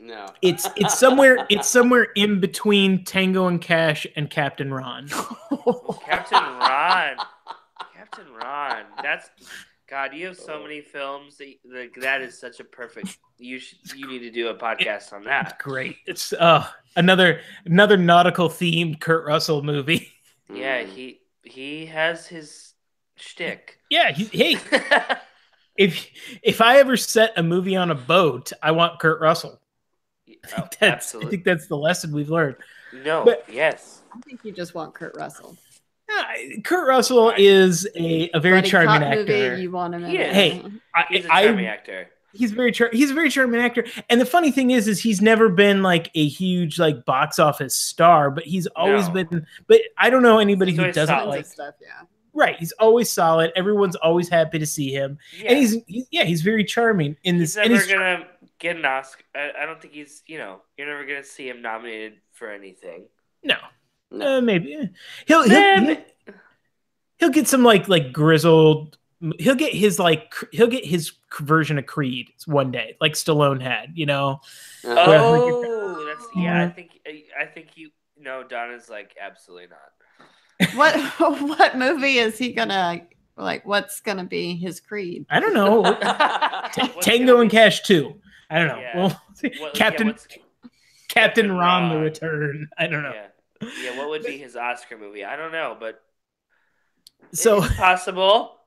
No. It's somewhere in between Tango and Cash and Captain Ron. Captain Ron. That's God. You have so many films that is such a perfect. You need to do a podcast on that. Great. It's another nautical themed Kurt Russell movie. Yeah, he has his shtick. Yeah, if I ever set a movie on a boat, I want Kurt Russell. Absolutely. I think that's the lesson we've learned. Yes. I think you just want Kurt Russell. Kurt Russell is a very charming actor. Movie, you want him in he's a charming actor. He's a very charming actor. And the funny thing is he's never been like a huge like box office star, but he's always been. But I don't know anybody who doesn't like stuff. Yeah. Right, he's always solid. Everyone's always happy to see him, and he's very charming in this. He's never gonna get an Oscar. I don't think he's. You're never gonna see him nominated for anything. No. Maybe he'll get some like grizzled. He'll get his version of Creed one day, like Stallone had. Oh, I think Donna's like absolutely not. What movie is he gonna like? What's gonna be his Creed? I don't know. Tango and Cash 2. I don't know. Yeah. Well, Captain Ron: The Return. I don't know. Yeah, what would be his Oscar movie? I don't know, but it's possible.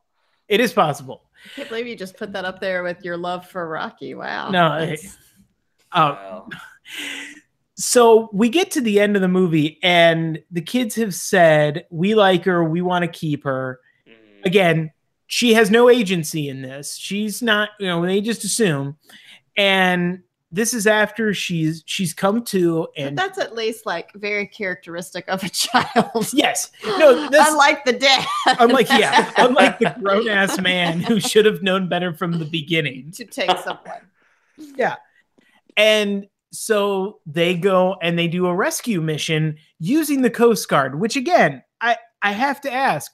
It is possible. I can't believe you just put that up there with your love for Rocky. Wow. No. So we get to the end of the movie, and the kids have said, we like her, we want to keep her. Mm-hmm. Again, she has no agency in this. She's not, they just assume. And this is after she's come to, and but that's at least like very characteristic of a child. Yes. No, unlike the dad. Unlike the grown-ass man who should have known better from the beginning. To take someone. Yeah. And so they go and they do a rescue mission using the Coast Guard, which again, I have to ask,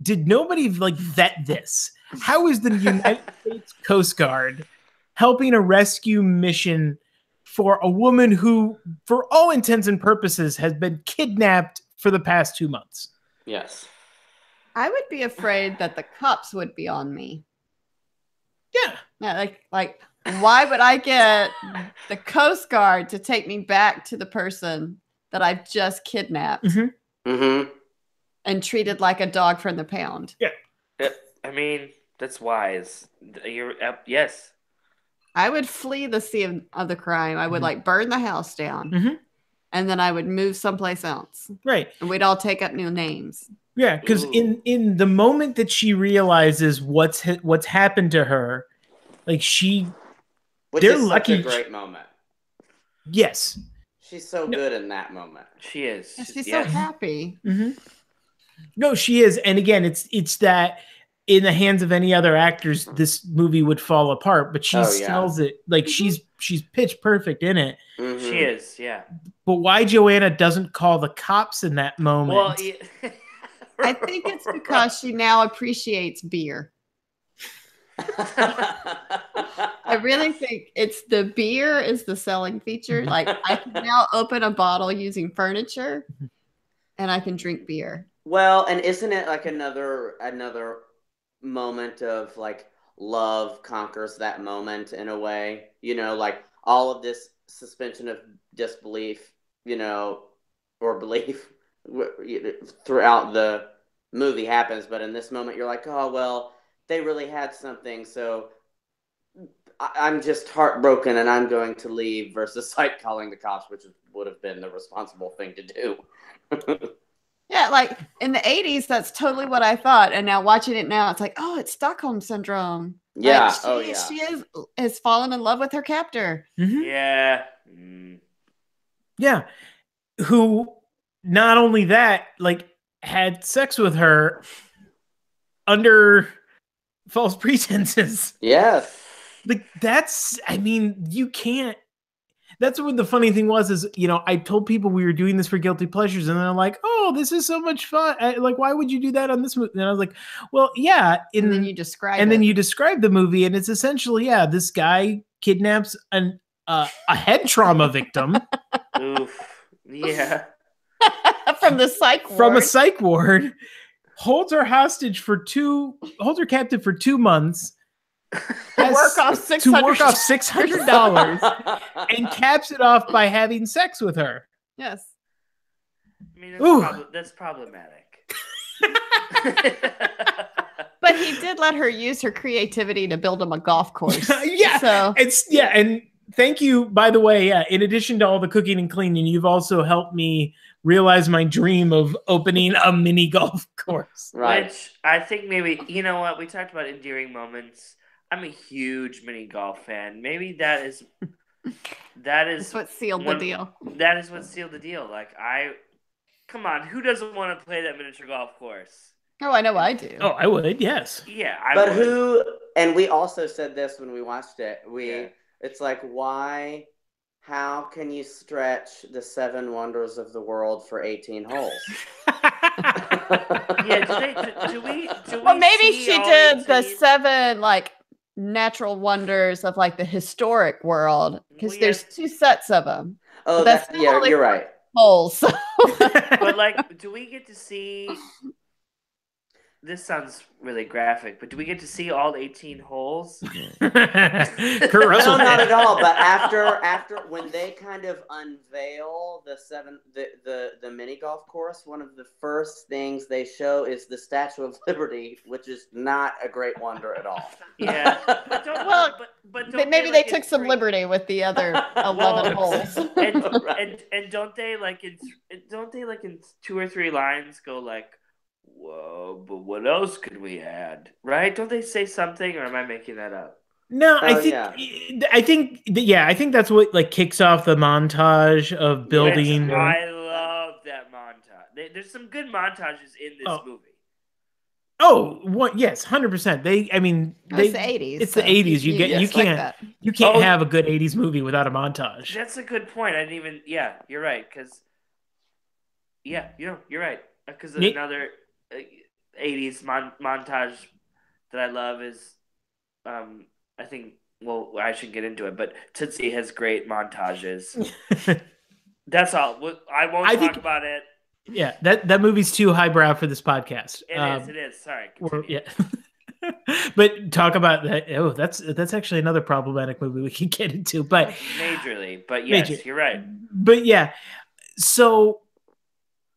did nobody like vet this? How is the United States Coast Guard helping a rescue mission for a woman who, for all intents and purposes, has been kidnapped for the past 2 months? Yes. I would be afraid that the cops would be on me. Yeah. Like why would I get the Coast Guard to take me back to the person that I've just kidnapped and treated like a dog from the pound? Yeah. I mean, that's wise. Yes. I would flee the scene of the crime. I would like burn the house down and then I would move someplace else. Right. And we'd all take up new names. Yeah. Because in the moment that she realizes what's happened to her, like which is lucky. Such a great moment. Yes. She's so good in that moment. She is. She's so happy. Mm-hmm. No, she is. And again, it's that in the hands of any other actors, this movie would fall apart, but she sells it. Like she's pitch perfect in it. Mm-hmm. She is, yeah. But why Joanna doesn't call the cops in that moment? Well, I think it's because she now appreciates beer. I really think it's the beer is the selling feature. Like I can now open a bottle using furniture and I can drink beer. Well, and isn't it like another moment of like love conquers that moment in a way, like all of this suspension of disbelief, or belief throughout the movie happens. But in this moment, you're like, oh, well, they really had something. So I'm just heartbroken and I'm going to leave versus like calling the cops, which would have been the responsible thing to do. Yeah, like in the 80s, that's totally what I thought. And now watching it now, it's like, oh, it's Stockholm Syndrome. Yeah. Like, she has fallen in love with her captor. Mm-hmm. Yeah. Yeah. who not only that, like, had sex with her under false pretenses. Yes. Like, that's, I mean, you can't. That's what the funny thing was, is, you know, I told people we were doing this for Guilty Pleasures, and they're like, oh, this is so much fun. Like, why would you do that on this movie? And I was like, well, yeah. And then you describe then you describe the movie, and it's essentially, yeah, this guy kidnaps a head trauma victim. Oof. Yeah. from the psych ward. From a psych ward, holds her captive for 2 months. To work off $600 and caps it off by having sex with her. Yes. I mean, that's problematic. But he did let her use her creativity to build him a golf course. Yeah. So and thank you, by the way. Yeah, in addition to all the cooking and cleaning, you've also helped me realize my dream of opening a mini golf course. Right. Which I think maybe, you know what, we talked about endearing moments. I'm a huge mini golf fan. Maybe that's what sealed the deal. That is what sealed the deal. Like, come on, who doesn't want to play that miniature golf course? Oh, I know I do. Oh, I would, yes. Yeah, But who? And we also said this when we watched it. It's like, why? How can you stretch the 7 wonders of the world for 18 holes? Yeah, do we? Well, maybe she did 18? the 7 like natural wonders of like the historic world, because there's 2 sets of them. Oh, you're right. Holes. But like, do we get to see? This sounds really graphic, but do we get to see all 18 holes? Kurt Russell, no, not at all. But after when they kind of unveil the mini golf course, one of the first things they show is the Statue of Liberty, which is not a great wonder at all. Yeah, but maybe they took some liberty with the other 11 holes. And don't they in 2 or 3 lines go like, whoa, but what else could we add? Right? Don't they say something, or am I making that up? No, I think that's what like kicks off the montage of building. I love that montage. There's some good montages in this movie. Oh, what? Yes, 100%. It's the 80s. It's the 80s. You can't have a good 80s movie without a montage. That's a good point. I didn't even. Yeah, you're right. Because you're right. Because another 80s montage that I love is, I think. Well, I should get into it, but Tootsie has great montages. That's all. I won't talk about it. Yeah, that movie's too highbrow for this podcast. It is. Sorry. Yeah. But talk about that. Oh, that's actually another problematic movie we can get into. But majorly. But yes, you're right. But yeah, so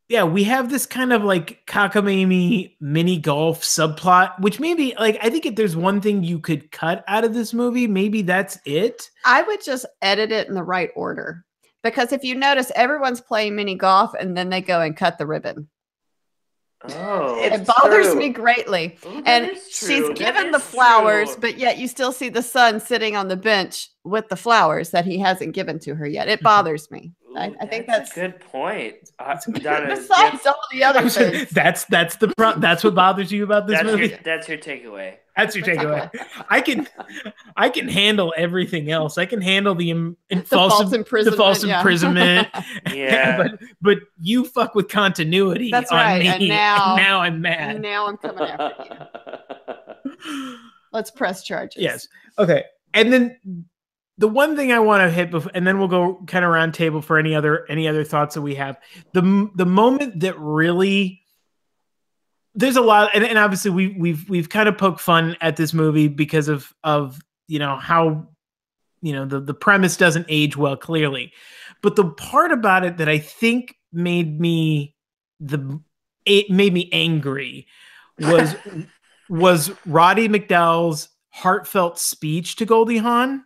yeah, we have this kind of like cockamamie mini golf subplot, which maybe like I think if there's one thing you could cut out of this movie, maybe that's it. I would just edit it in the right order. Because if you notice, everyone's playing mini golf and then they go and cut the ribbon. Oh, it bothers me greatly. And she's given the flowers, but yet you still see the son sitting on the bench with the flowers that he hasn't given to her yet. It bothers me. I think that's a good point. Besides all the other things. That's what bothers you about this movie. That's your takeaway. That's your takeaway. I can handle everything else. I can handle the false imprisonment. Yeah. But you fuck with continuity. That's right. Me, and now I'm mad. Now I'm coming after you. Let's press charges. Yes. Okay. And then the one thing I want to hit before, and then we'll go kind of round table for any other thoughts that we have. The moment that really, there's a lot, and obviously we've kind of poked fun at this movie because of how the premise doesn't age well, clearly, but the part about it that I think made me angry was Roddy McDowall's heartfelt speech to Goldie Hawn.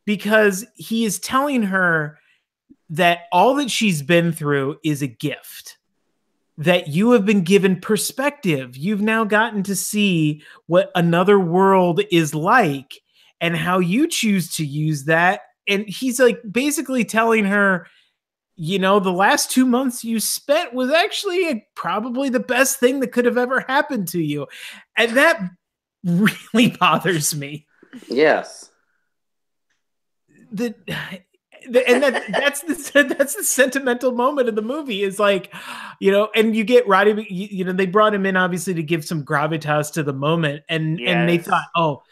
Because he is telling her that all that she's been through is a gift, that you have been given perspective. You've now gotten to see what another world is like and how you choose to use that. And he's like basically telling her, the last 2 months you spent was actually probably the best thing that could have ever happened to you. And that really bothers me. Yes. That's the sentimental moment of the movie is like, and you get Roddy, they brought him in obviously to give some gravitas to the moment. And they thought,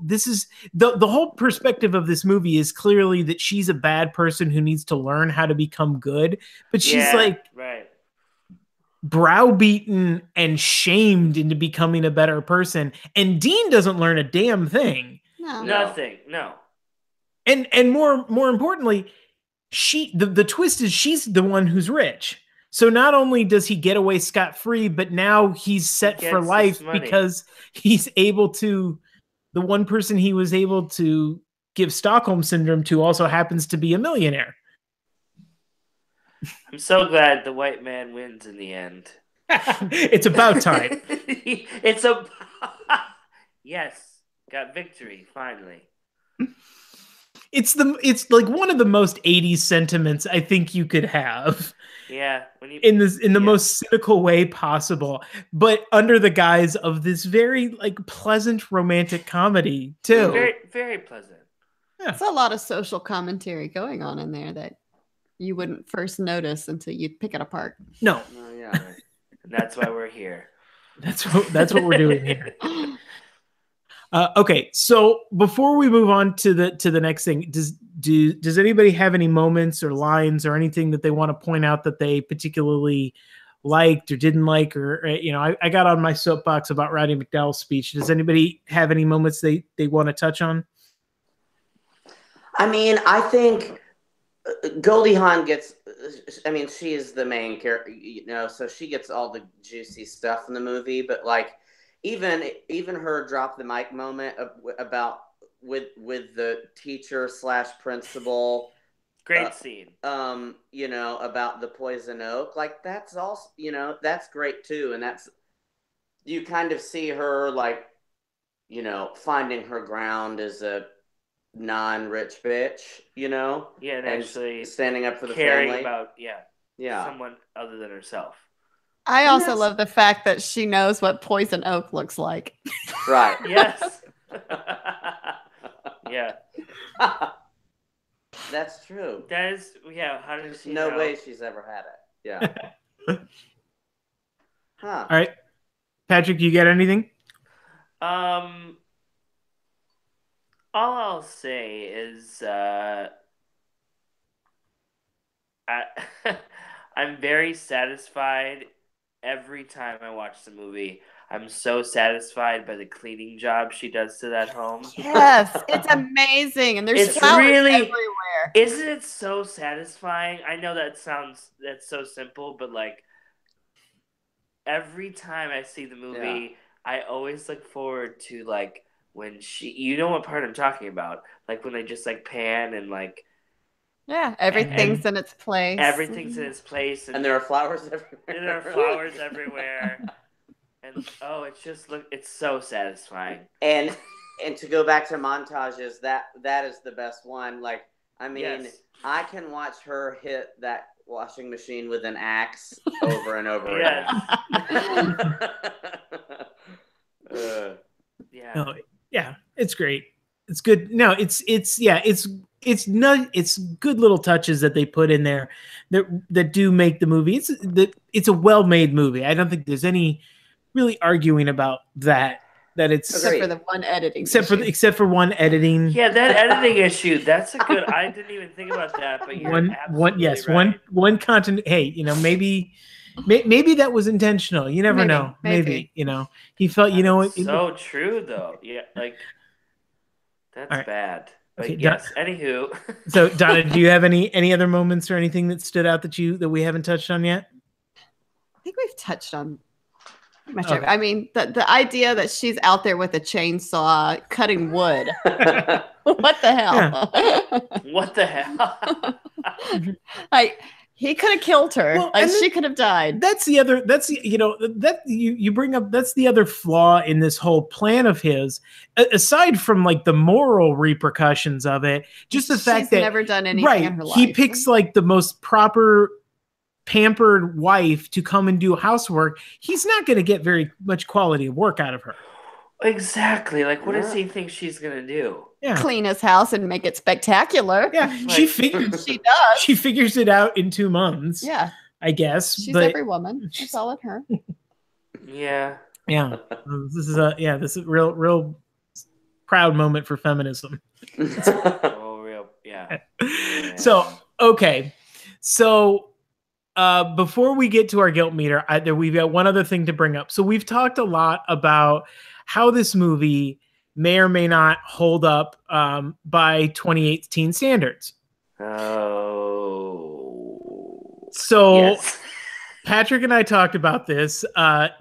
this is the whole perspective of this movie is clearly that she's a bad person who needs to learn how to become good. But she's right. browbeaten and shamed into becoming a better person. And Dean doesn't learn a damn thing. No. Nothing. No. And more importantly, the twist is she's the one who's rich. So not only does he get away scot-free, but now he's set for life because he's able to. The one person he was able to give Stockholm Syndrome to also happens to be a millionaire. I'm so glad the white man wins in the end. It's about time. Yes, got victory finally. It's like one of the most 80s sentiments I think you could have. Yeah, in the most cynical way possible, but under the guise of this very like pleasant romantic comedy too. Very, very pleasant. Yeah. There's a lot of social commentary going on in there that you wouldn't first notice until you pick it apart. No. Oh, yeah, right. And that's why we're here. That's what we're doing here. Okay, so before we move on to the next thing, does anybody have any moments or lines or anything that they want to point out that they particularly liked or didn't like, or I got on my soapbox about Roddy McDowall's speech. Does anybody have any moments they want to touch on? I mean, I think Goldie Hawn gets. I mean, she is the main character, so she gets all the juicy stuff in the movie, but like. Even her drop the mic moment about with the teacher / principal, great scene. About the poison oak, like that's also that's great too, and that's you kind of see her like finding her ground as a non-rich bitch, yeah, and actually standing up for the caring family about someone other than herself. I also love the fact that she knows what poison oak looks like. Right. Yes. Yeah. That's true. That is, how does she know? No way she's ever had it. Yeah. Huh. All right. Patrick, you got anything? All I'll say is I'm very satisfied every time I watch the movie. I'm so satisfied by the cleaning job she does to that home. Yes, it's amazing, and there's flowers everywhere. Isn't it so satisfying? I know that's so simple, but like every time I see the movie, I always look forward to like when she. What part I'm talking about? Like when they just like pan and like. Yeah, everything's in its place. Everything's in its place. And there are flowers everywhere. And there are flowers everywhere. And it's so satisfying. And to go back to montages, that is the best one. Like, I mean, I can watch her hit that washing machine with an axe over and over again. It's great. It's good. No, it's good little touches that they put in there that do make the movie. It's a well-made movie. I don't think there's any really arguing about that it's except for the one editing except for one editing. Yeah, that editing issue. That's a good. I didn't even think about that, but you're absolutely right. one content. Hey, maybe that was intentional. You never know. Maybe he felt. So true though. Yeah, like that's right. Bad. But okay, yes. Anywho. So Donna, do you have any other moments or anything that stood out that we haven't touched on yet? I think we've touched on pretty much everything. I mean, the idea that she's out there with a chainsaw cutting wood. What the hell? Yeah. What the hell? He could have killed her, Well, and and she could have died. That's the other. That's that you bring up. That's the other flaw in this whole plan of his. Aside from like the moral repercussions of it, just the fact that never done anything in her life. He picks like the most proper, pampered wife to come and do housework. He's not going to get very much quality of work out of her. Exactly. Like, what does he think she's gonna do? Yeah. Clean his house and make it spectacular. Yeah, Like, she figures She does. She figures it out in 2 months. Yeah, I guess. she's but every woman. It's all in her. Yeah. yeah, this is a real proud moment for feminism. Oh, real. Yeah. So okay, so before we get to our guilt meter, we've got one other thing to bring up. So we've talked a lot about how this movie may or may not hold up by 2018 standards. Oh. So Yes. Patrick and I talked about this.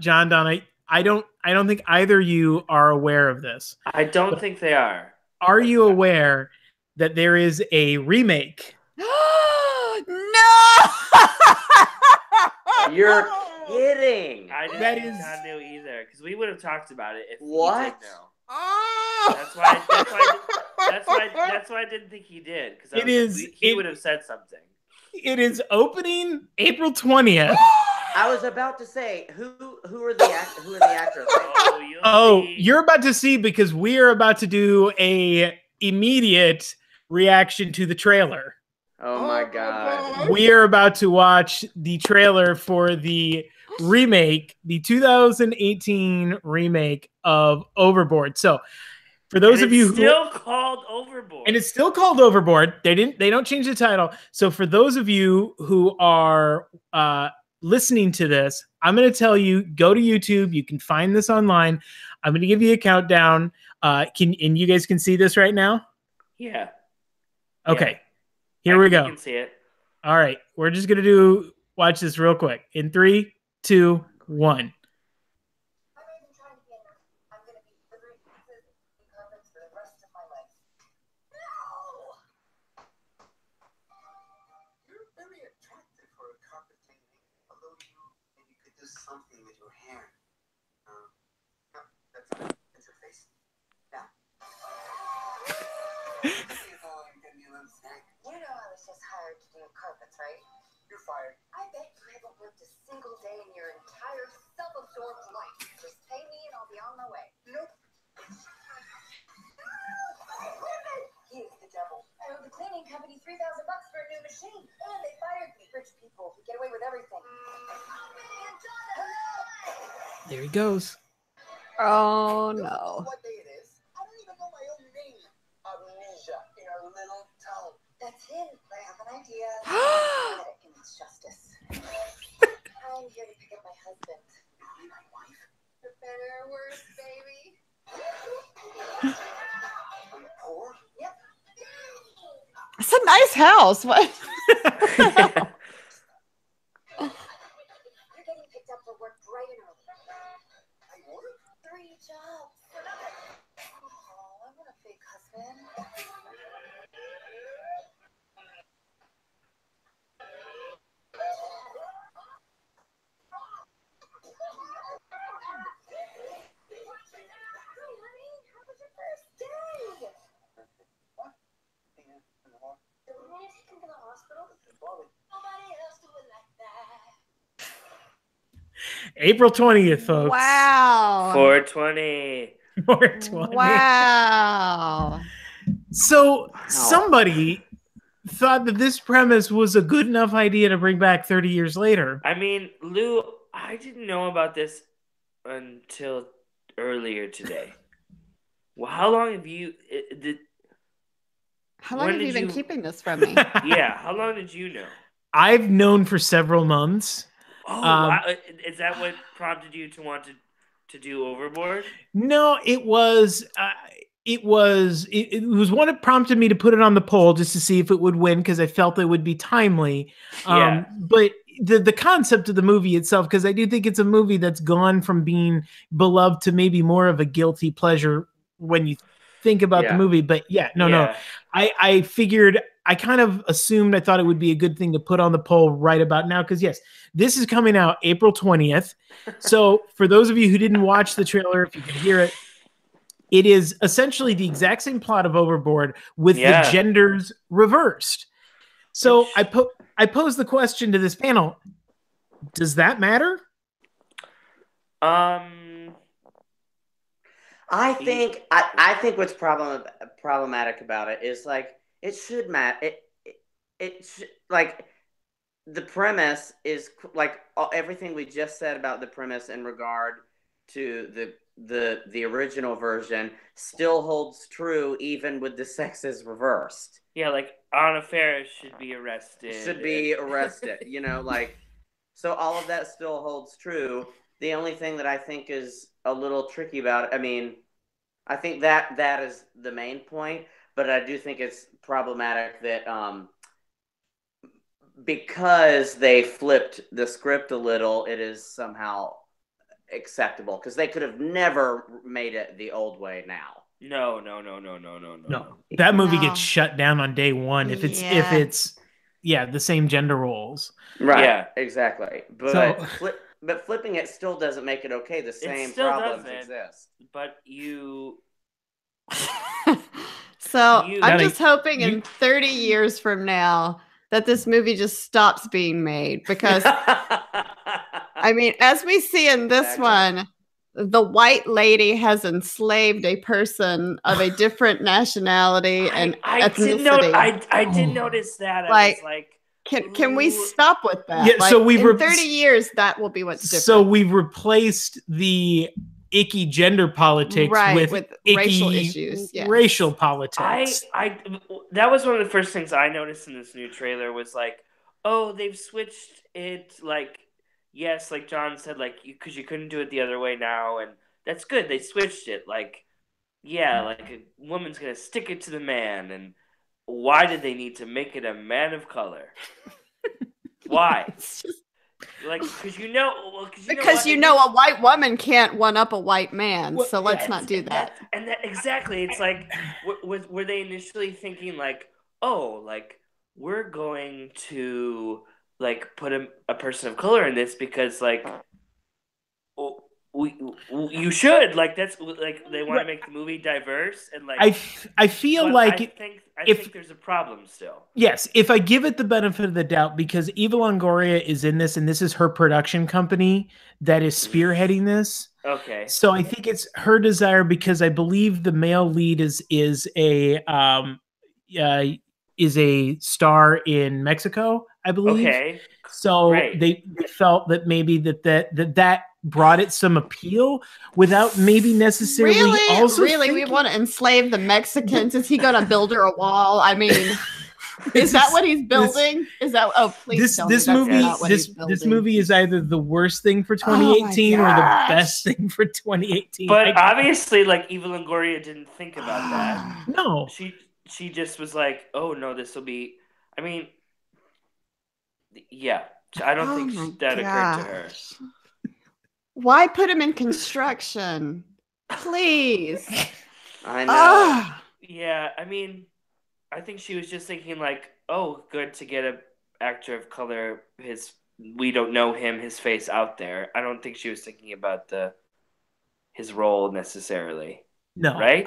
John, Donna, I don't think either of you are aware of this. I don't think they are. Are you aware that there is a remake? No! You're kidding. I didn't That is- not know either, because we would have talked about it if What? he did know. That's why I didn't think he did, because he would have said something. It is opening April 20th. I was about to say who are the actors? Oh, See. you're about to see, because we are about to do a immediate reaction to the trailer. Oh my god. We are about to watch the trailer for the remake, the 2018 remake of Overboard. So, for those of you who still called Overboard, and it's still called Overboard, they don't change the title. So, for those of you who are listening to this, I'm going to tell you, go to YouTube. You can find this online. I'm going to give you a countdown. And you guys can see this right now? yeah. Okay. Here we go. You can see it. All right. We're just going to watch this real quick. In 3, 2, 1. Something with your hair. That's your face. Now. You know I was just hired to do carpets, right? You're fired. I bet you haven't worked a single day in your entire self-absorbed life. Just pay me and I'll be on my way. Nope. He is the devil. I owe the cleaning company $3,000 for a new machine, and they fired me. Rich people who get away with everything. There he goes. Oh Don't you know no. what day it is? I don't even know my own name. Amnesia in a little town. That's him. I have an idea. Pathetic in its justice. I'm here to pick up my husband. You're my wife. For better or worse, baby. I'm poor. Yep. It's a nice house. What? You're getting picked up for work bright and early. I work. 3 jobs. Oh, I want a fake husband. How was your first day? What? In the water. The one you take him to the hospital? Bobby. Nobody else do it like that. April 20th, folks. Wow. 420. 420. Wow. So somebody thought that this premise was a good enough idea to bring back 30 years later. I mean, Lou, I didn't know about this until earlier today. Well, how long have you? How long When have you did been you- keeping this from me? Yeah, how long did you know? I've known for several months. Oh, Um, is that what prompted you to want to do Overboard? No, it was one that prompted me to put it on the poll just to see if it would win, because I felt it would be timely. Yeah. But the concept of the movie itself, because I do think it's a movie that's gone from being beloved to maybe more of a guilty pleasure when you think about the Yeah. movie. But no. I figured, I kind of assumed, I thought it would be a good thing to put on the poll right about now. Because yes, this is coming out April 20th. So for those of you who didn't watch the trailer, if you can hear it, it is essentially the exact same plot of Overboard with the genders reversed. So I pose the question to this panel: does that matter? I think what's problematic about it is like it should matter. It should, like, the premise is like everything we just said about the premise in regard to the original version still holds true even with the sexes reversed. Yeah, like Anna Faris should be arrested. You know, like, so all of that still holds true. The only thing that I think is a little tricky about it, I mean, I think that is the main point, but I do think it's problematic that because they flipped the script a little, it is somehow acceptable, because they could have never made it the old way now. No. That movie gets shut down on day one if it's the same gender roles. Right. Yeah. Exactly. But flipping it still doesn't make it okay. The same problems exist. But you. I'm just hoping in 30 years from now that this movie just stops being made, because I mean, as we see in this one, the white lady has enslaved a person of a different nationality and ethnicity. I did notice that. Like, I was like, can we stop with that? Yeah, like, so in 30 years, that will be what's different. So we've replaced the icky gender politics with icky racial issues. Yes. Racial politics. That was one of the first things I noticed in this new trailer was like, oh, they've switched it. Like, yes, like John said, like, because you couldn't do it the other way now, and that's good. They switched it. Like, yeah, like a woman's gonna stick it to the man, and why did they need to make it a man of color? Why? Like, because you know a white woman can't one up a white man, so let's not do that. Exactly. It's like, were they initially thinking like, oh, like, we're going to like put a person of color in this because like you should, like, that's like they want to make the movie diverse, and like I feel like I think there's a problem still. Yes, if I give it the benefit of the doubt, because Eva Longoria is in this, and this is her production company that is spearheading this. Okay. So I think it's her desire, because I believe the male lead is a star in Mexico, I believe. Okay. So Great. they felt that maybe that brought it some appeal without maybe necessarily Really, we want to enslave the Mexicans. Is he going to build her a wall? I mean, is that what he's building? Please tell me that's not what he's building. This movie is either the worst thing for 2018 or the best thing for 2018. But obviously, like, Eva Longoria didn't think about that. No. She just was like, oh no, this will be, I mean, yeah, I don't think that occurred to her. Why put him in construction? Please. I know. Yeah, I mean, I think she was just thinking like, oh, good to get an actor of color, we don't know him, his face out there. I don't think she was thinking about his role necessarily. No. Right?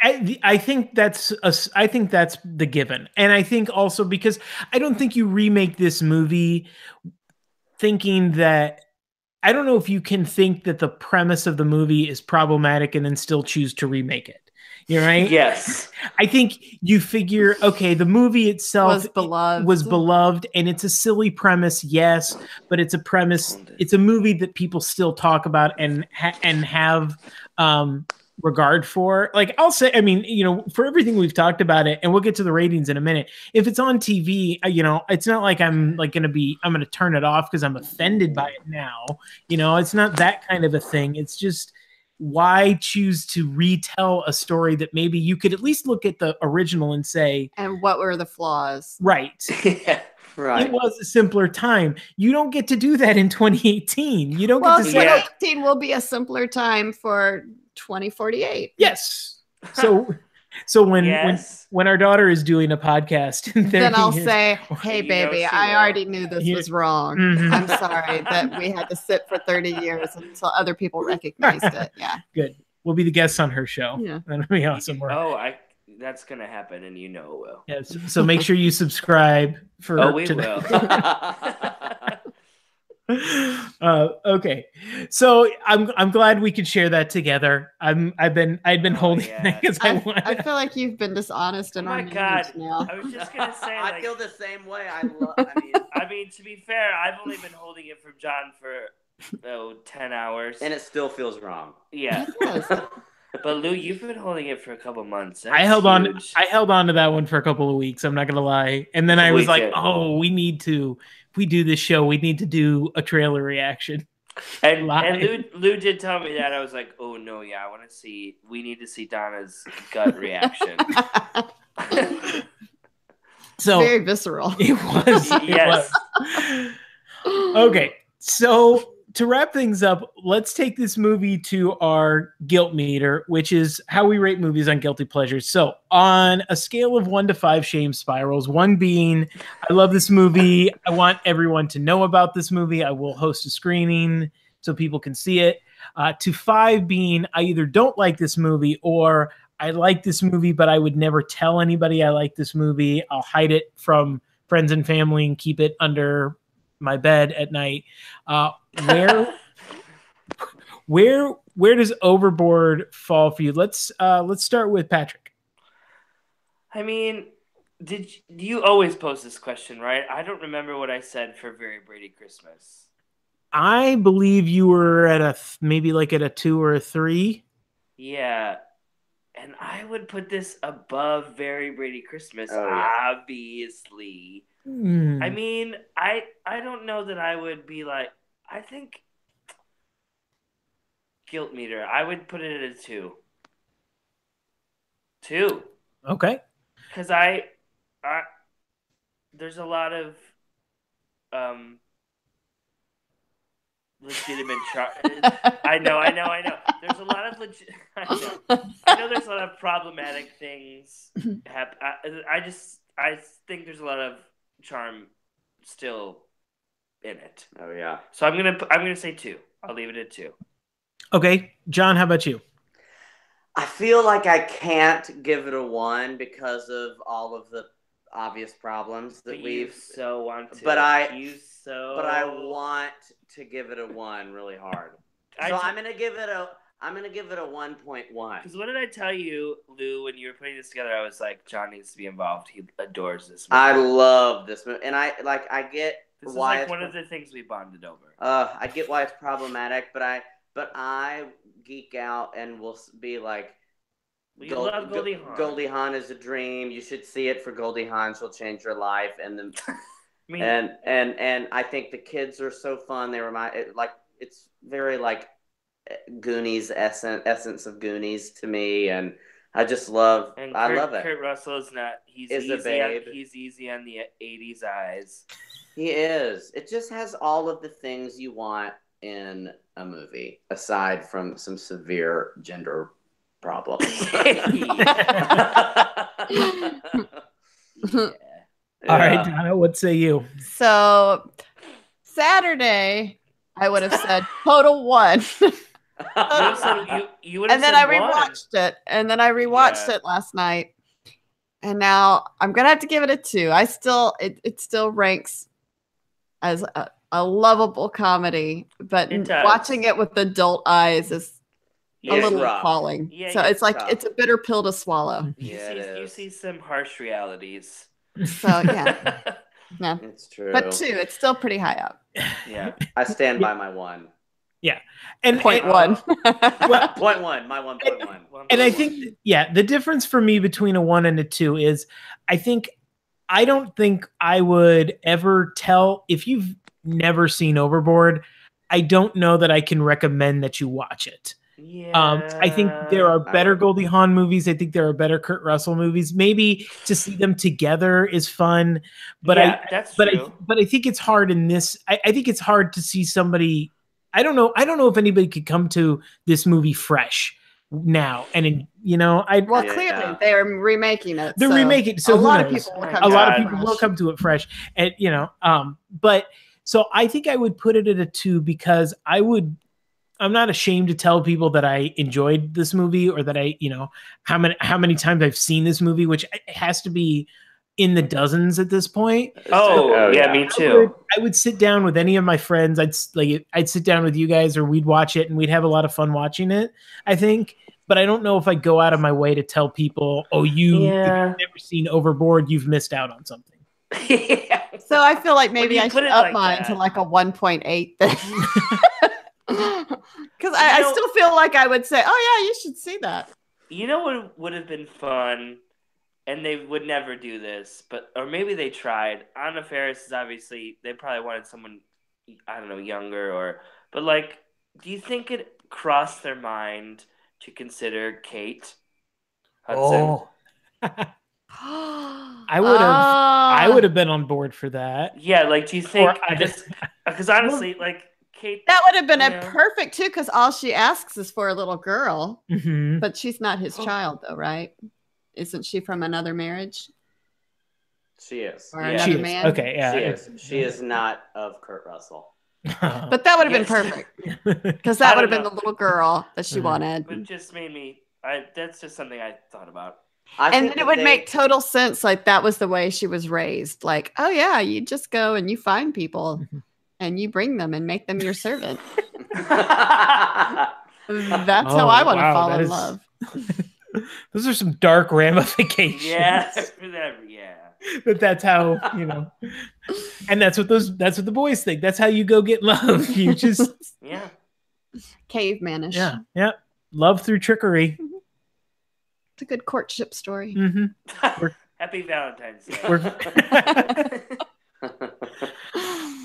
I think that's the given. And I think also because I don't think you remake this movie thinking that, I don't know if you can think that the premise of the movie is problematic and then still choose to remake it. You're right? Yes. I think you figure, okay, the movie itself was beloved, and it's a silly premise, yes, but it's a premise. It's a movie that people still talk about and have regard for. Like, I'll say, I mean, you know, for everything we've talked about it, and we'll get to the ratings in a minute. If it's on TV, you know, it's not like I'm going to turn it off because I'm offended by it now. You know, it's not that kind of a thing. It's just, why choose to retell a story that maybe you could at least look at the original and say, and what were the flaws? Right. Yeah. Right. It was a simpler time. You don't get to do that in 2018. You don't get to say 2018 will be a simpler time for 2048. Yes. So when Yes. when our daughter is doing a podcast in 30 Then I'll years, say, hey, You know baby, she I will. already knew this You- was wrong. Mhm. I'm sorry that we had to sit for 30 years until other people recognized it. Yeah. good. We'll be the guests on her show. Yeah. That'll be awesome. That's gonna happen, and you know it will. Yes. So make sure you subscribe for. Oh, we to will. Okay, so I'm glad we could share that together. I'd been Oh, holding yeah. because I wanted. I feel like you've been dishonest in Oh our my marriage God. now. I was just gonna say, I like, feel the same way. I mean, to be fair, I've only been holding it from John for 10 hours. and it still feels wrong. Yeah. Yes. But Lou, you've been holding it for a couple months. I held on. Huge. I held on to that one for a couple of weeks. I'm not gonna lie. And then I was like, "Oh, we need to. If we do this show, we need to do a trailer reaction." And live. Lou did tell me that. I was like, oh no, yeah, we need to see Donna's gut reaction. So Very visceral. it was. Yes. It was. Okay, so to wrap things up, let's take this movie to our guilt meter, which is how we rate movies on Guilty Pleasures. So on a scale of 1 to 5 shame spirals, 1 being I love this movie, I want everyone to know about this movie, I will host a screening so people can see it, to 5 being I either don't like this movie or I like this movie, but I would never tell anybody I like this movie. I'll hide it from friends and family and keep it under my bed at night. Where does Overboard fall for you? Let's start with Patrick. I mean, do you always pose this question, right? I don't remember what I said for Very Brady Christmas. I believe you were at maybe like at a 2 or a 3. Yeah. And I would put this above Very Brady Christmas, Oh, yeah. obviously. Hmm. I mean, I don't know that I would be like, I think guilt meter, I would put it at a 2. 2. Okay. Because there's a lot of legitimate I know. There's a lot of I know there's a lot of problematic things happen. I think there's a lot of charm still in it. Oh yeah. So I'm gonna say 2. I'll leave it at 2. Okay, John, how about you? I feel like I can't give it a 1 because of all of the obvious problems that But we've. you so want to. But I want want to give it a 1 really hard. So I'm gonna give it a 1.1. Because what did I tell you, Lou, when you were putting this together? I was like, John needs to be involved. He adores this movie. I love this movie, and I get This why is like it's one of the things we bonded over. I get why it's problematic, but I geek out and will be like, Well, you love Goldie Hawn. Goldie Hawn is a dream. You should see it for Goldie Hawn. She'll change your life. And then, I mean, and I think the kids are so fun. They remind it's very like Goonies essence of Goonies to me, and I just love. I love it. Kurt Russell is not. He's a babe. He's easy on the 80s eyes. He is. It just has all of the things you want in a movie, aside from some severe gender problems. All right, Donna, what say you? So Saturday, I would have said total 1. So you would have And then said I rewatched it. And then I rewatched it last night. And now I'm gonna have to give it a 2. It still ranks as a lovable comedy, but watching it with adult eyes is a little appalling. Yeah, so it's like it's a bitter pill to swallow. You see some harsh realities. So yeah. Yeah. It's true. But 2, it's still pretty high up. Yeah. I stand by my 1. Yeah. And 0.1. well, 0.1, my 1.1. And I think, the difference for me between a 1 and a 2 is I don't think I would ever tell, if you've never seen Overboard, I don't know that I can recommend that you watch it. Yeah. I think there are better Goldie Hawn movies. I think there are better Kurt Russell movies. Maybe to see them together is fun, but that's true. I think it's hard in this. I think it's hard to see somebody. I don't know if anybody could come to this movie fresh now. And I Well, Yeah. clearly they're remaking it. they're so remaking. So a who lot of knows? people will Oh come. my A lot of God. people will come to it fresh, and but so I think I would put it at a 2 because I'm not ashamed to tell people that I enjoyed this movie or that how many times I've seen this movie, which has to be in the dozens at this point. Oh, yeah, me too. I would sit down with any of my friends. I'd sit down with you guys, or we'd watch it, and we'd have a lot of fun watching it, I think. But I don't know if I'd go out of my way to tell people, "Oh, if you've never seen Overboard, you've missed out on something." Yeah. So I feel like maybe you I put should it up like mine that. to like a 1.8 then. Because I still feel like I would say, oh yeah, you should see that. You know what would have been fun, and they would never do this, or maybe they tried. Anna Faris is obviously, they probably wanted someone, I don't know, younger, but like, do you think it crossed their mind to consider Kate Hudson? I would have been on board for that. Yeah, like, do you think, because honestly, like, Kate, that would have been Yeah. a perfect too, because all she asks is for a little girl, Mhm. but she's not his child though, right? Isn't she from another marriage She is. or Yeah. another She is. man? Okay, yeah. She is. She is not of Kurt Russell. But that would have been Yes. perfect because I that would don't have been know. the little girl that she Mhm. wanted. But it just made me, that's just something I thought about. And then it would make total sense. Like that was the way she was raised. Like, oh yeah, you just go and you find people and you bring them and make them your servant. That's how I want to fall in love. Those are some dark ramifications. Yeah, yeah. But that's how, and that's what the boys think. That's how you go get love. You just Yeah. Cavemanish. yeah. Love through trickery. It's a good courtship story. Mm-hmm. Happy Valentine's Day.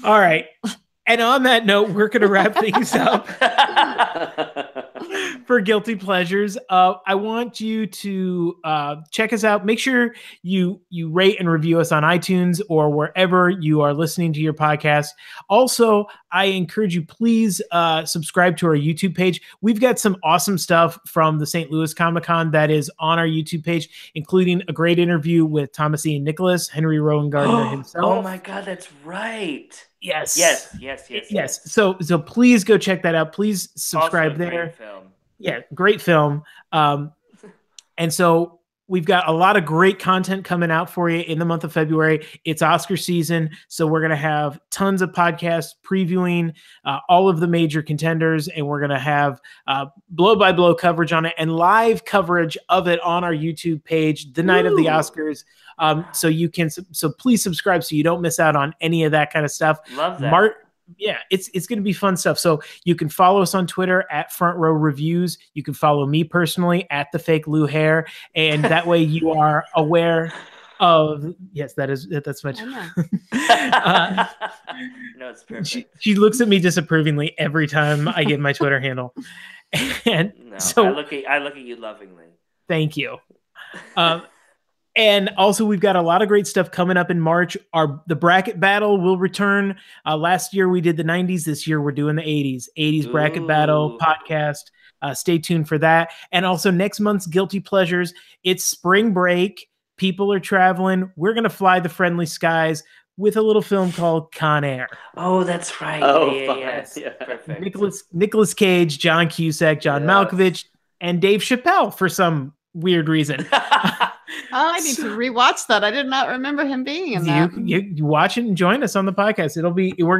All right. And on that note, we're going to wrap things up for Guilty Pleasures. I want you to check us out. Make sure you rate and review us on iTunes or wherever you are listening to your podcast. Also, I encourage you, please subscribe to our YouTube page. We've got some awesome stuff from the St. Louis Comic-Con that is on our YouTube page, including a great interview with Thomas Ian Nicholas, Henry Rowan Gardner himself. Oh my God, that's right. Yes. Yes. So please go check that out. Please subscribe Also a there. great film. Yeah, great film. And so we've got a lot of great content coming out for you in the month of February. It's Oscar season, so we're going to have tons of podcasts previewing all of the major contenders, and we're going to have blow-by-blow coverage on it and live coverage of it on our YouTube page the night of the Oscars. So please subscribe so you don't miss out on any of that kind of stuff. Love that. Yeah, it's going to be fun stuff. So you can follow us on Twitter at Front Row Reviews. You can follow me personally at the Fake Lou Hair, and that way you are aware of. Yes, that's my. No, it's perfect. She looks at me disapprovingly every time I give my Twitter handle, and so I look at you lovingly. Thank you. And also, we've got a lot of great stuff coming up in March. The bracket battle will return. Last year, we did the 90s. This year, we're doing the 80s. 80s bracket battle podcast. Stay tuned for that. And also, next month's Guilty Pleasures. It's spring break. People are traveling. We're going to fly the friendly skies with a little film called Con Air. Oh, that's right. Oh, yes. yeah. Perfect. Nicolas Cage, John Cusack, John Malkovich, and Dave Chappelle for some weird reason. I need to rewatch that. I did not remember him being in that. You watch it and join us on the podcast. We're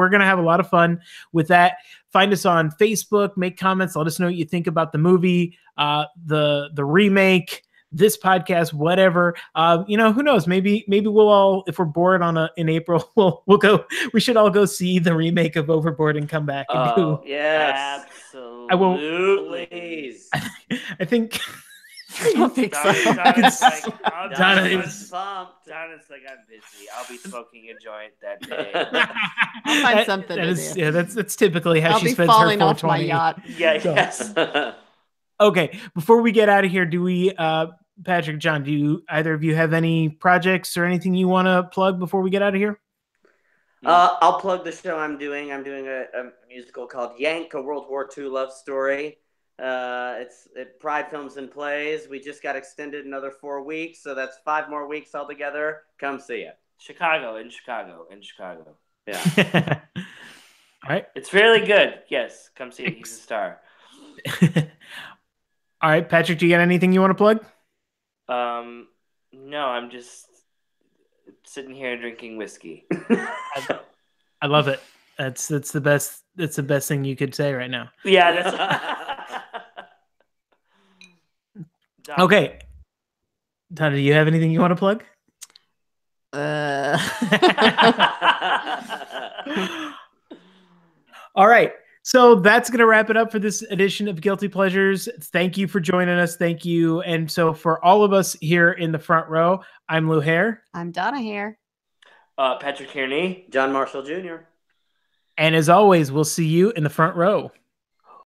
gonna have a lot of fun with that. Find us on Facebook, make comments, let us know what you think about the movie, the remake, this podcast, whatever. Who knows? Maybe we'll all, if we're bored in April, we'll go. We should all go see the remake of Overboard and come back and do. Yes, absolutely. I won't. Please. I think. I don't think so. Donna's like, Donna's Donna's like, I'm busy. I'll be smoking a joint that day. I'll find something to do. Yeah, that's typically how she spends her 420. I'll be falling off my yacht. Yeah, yes. Okay, before we get out of here, do we, Patrick, John, do either of you have any projects or anything you want to plug before we get out of here? I'll plug the show I'm doing. I'm doing a musical called Yank, a World War II love story. Pride Films and Plays. We just got extended another 4 weeks, so that's 5 more weeks altogether. Come see it. Chicago. Yeah. All right. It's really good. Yes, come see it. He's a star. All right, Patrick, do you got anything you want to plug? No, I'm just sitting here drinking whiskey. I love it. That's the best. That's the best thing you could say right now. Yeah, that's Okay. Tana, do you have anything you want to plug? All right. So that's going to wrap it up for this edition of Guilty Pleasures. Thank you for joining us. Thank you. And so for all of us here in the front row, I'm Lou Hare. I'm Donna here. Patrick Kearney. John Marshall Jr. And as always, we'll see you in the front row.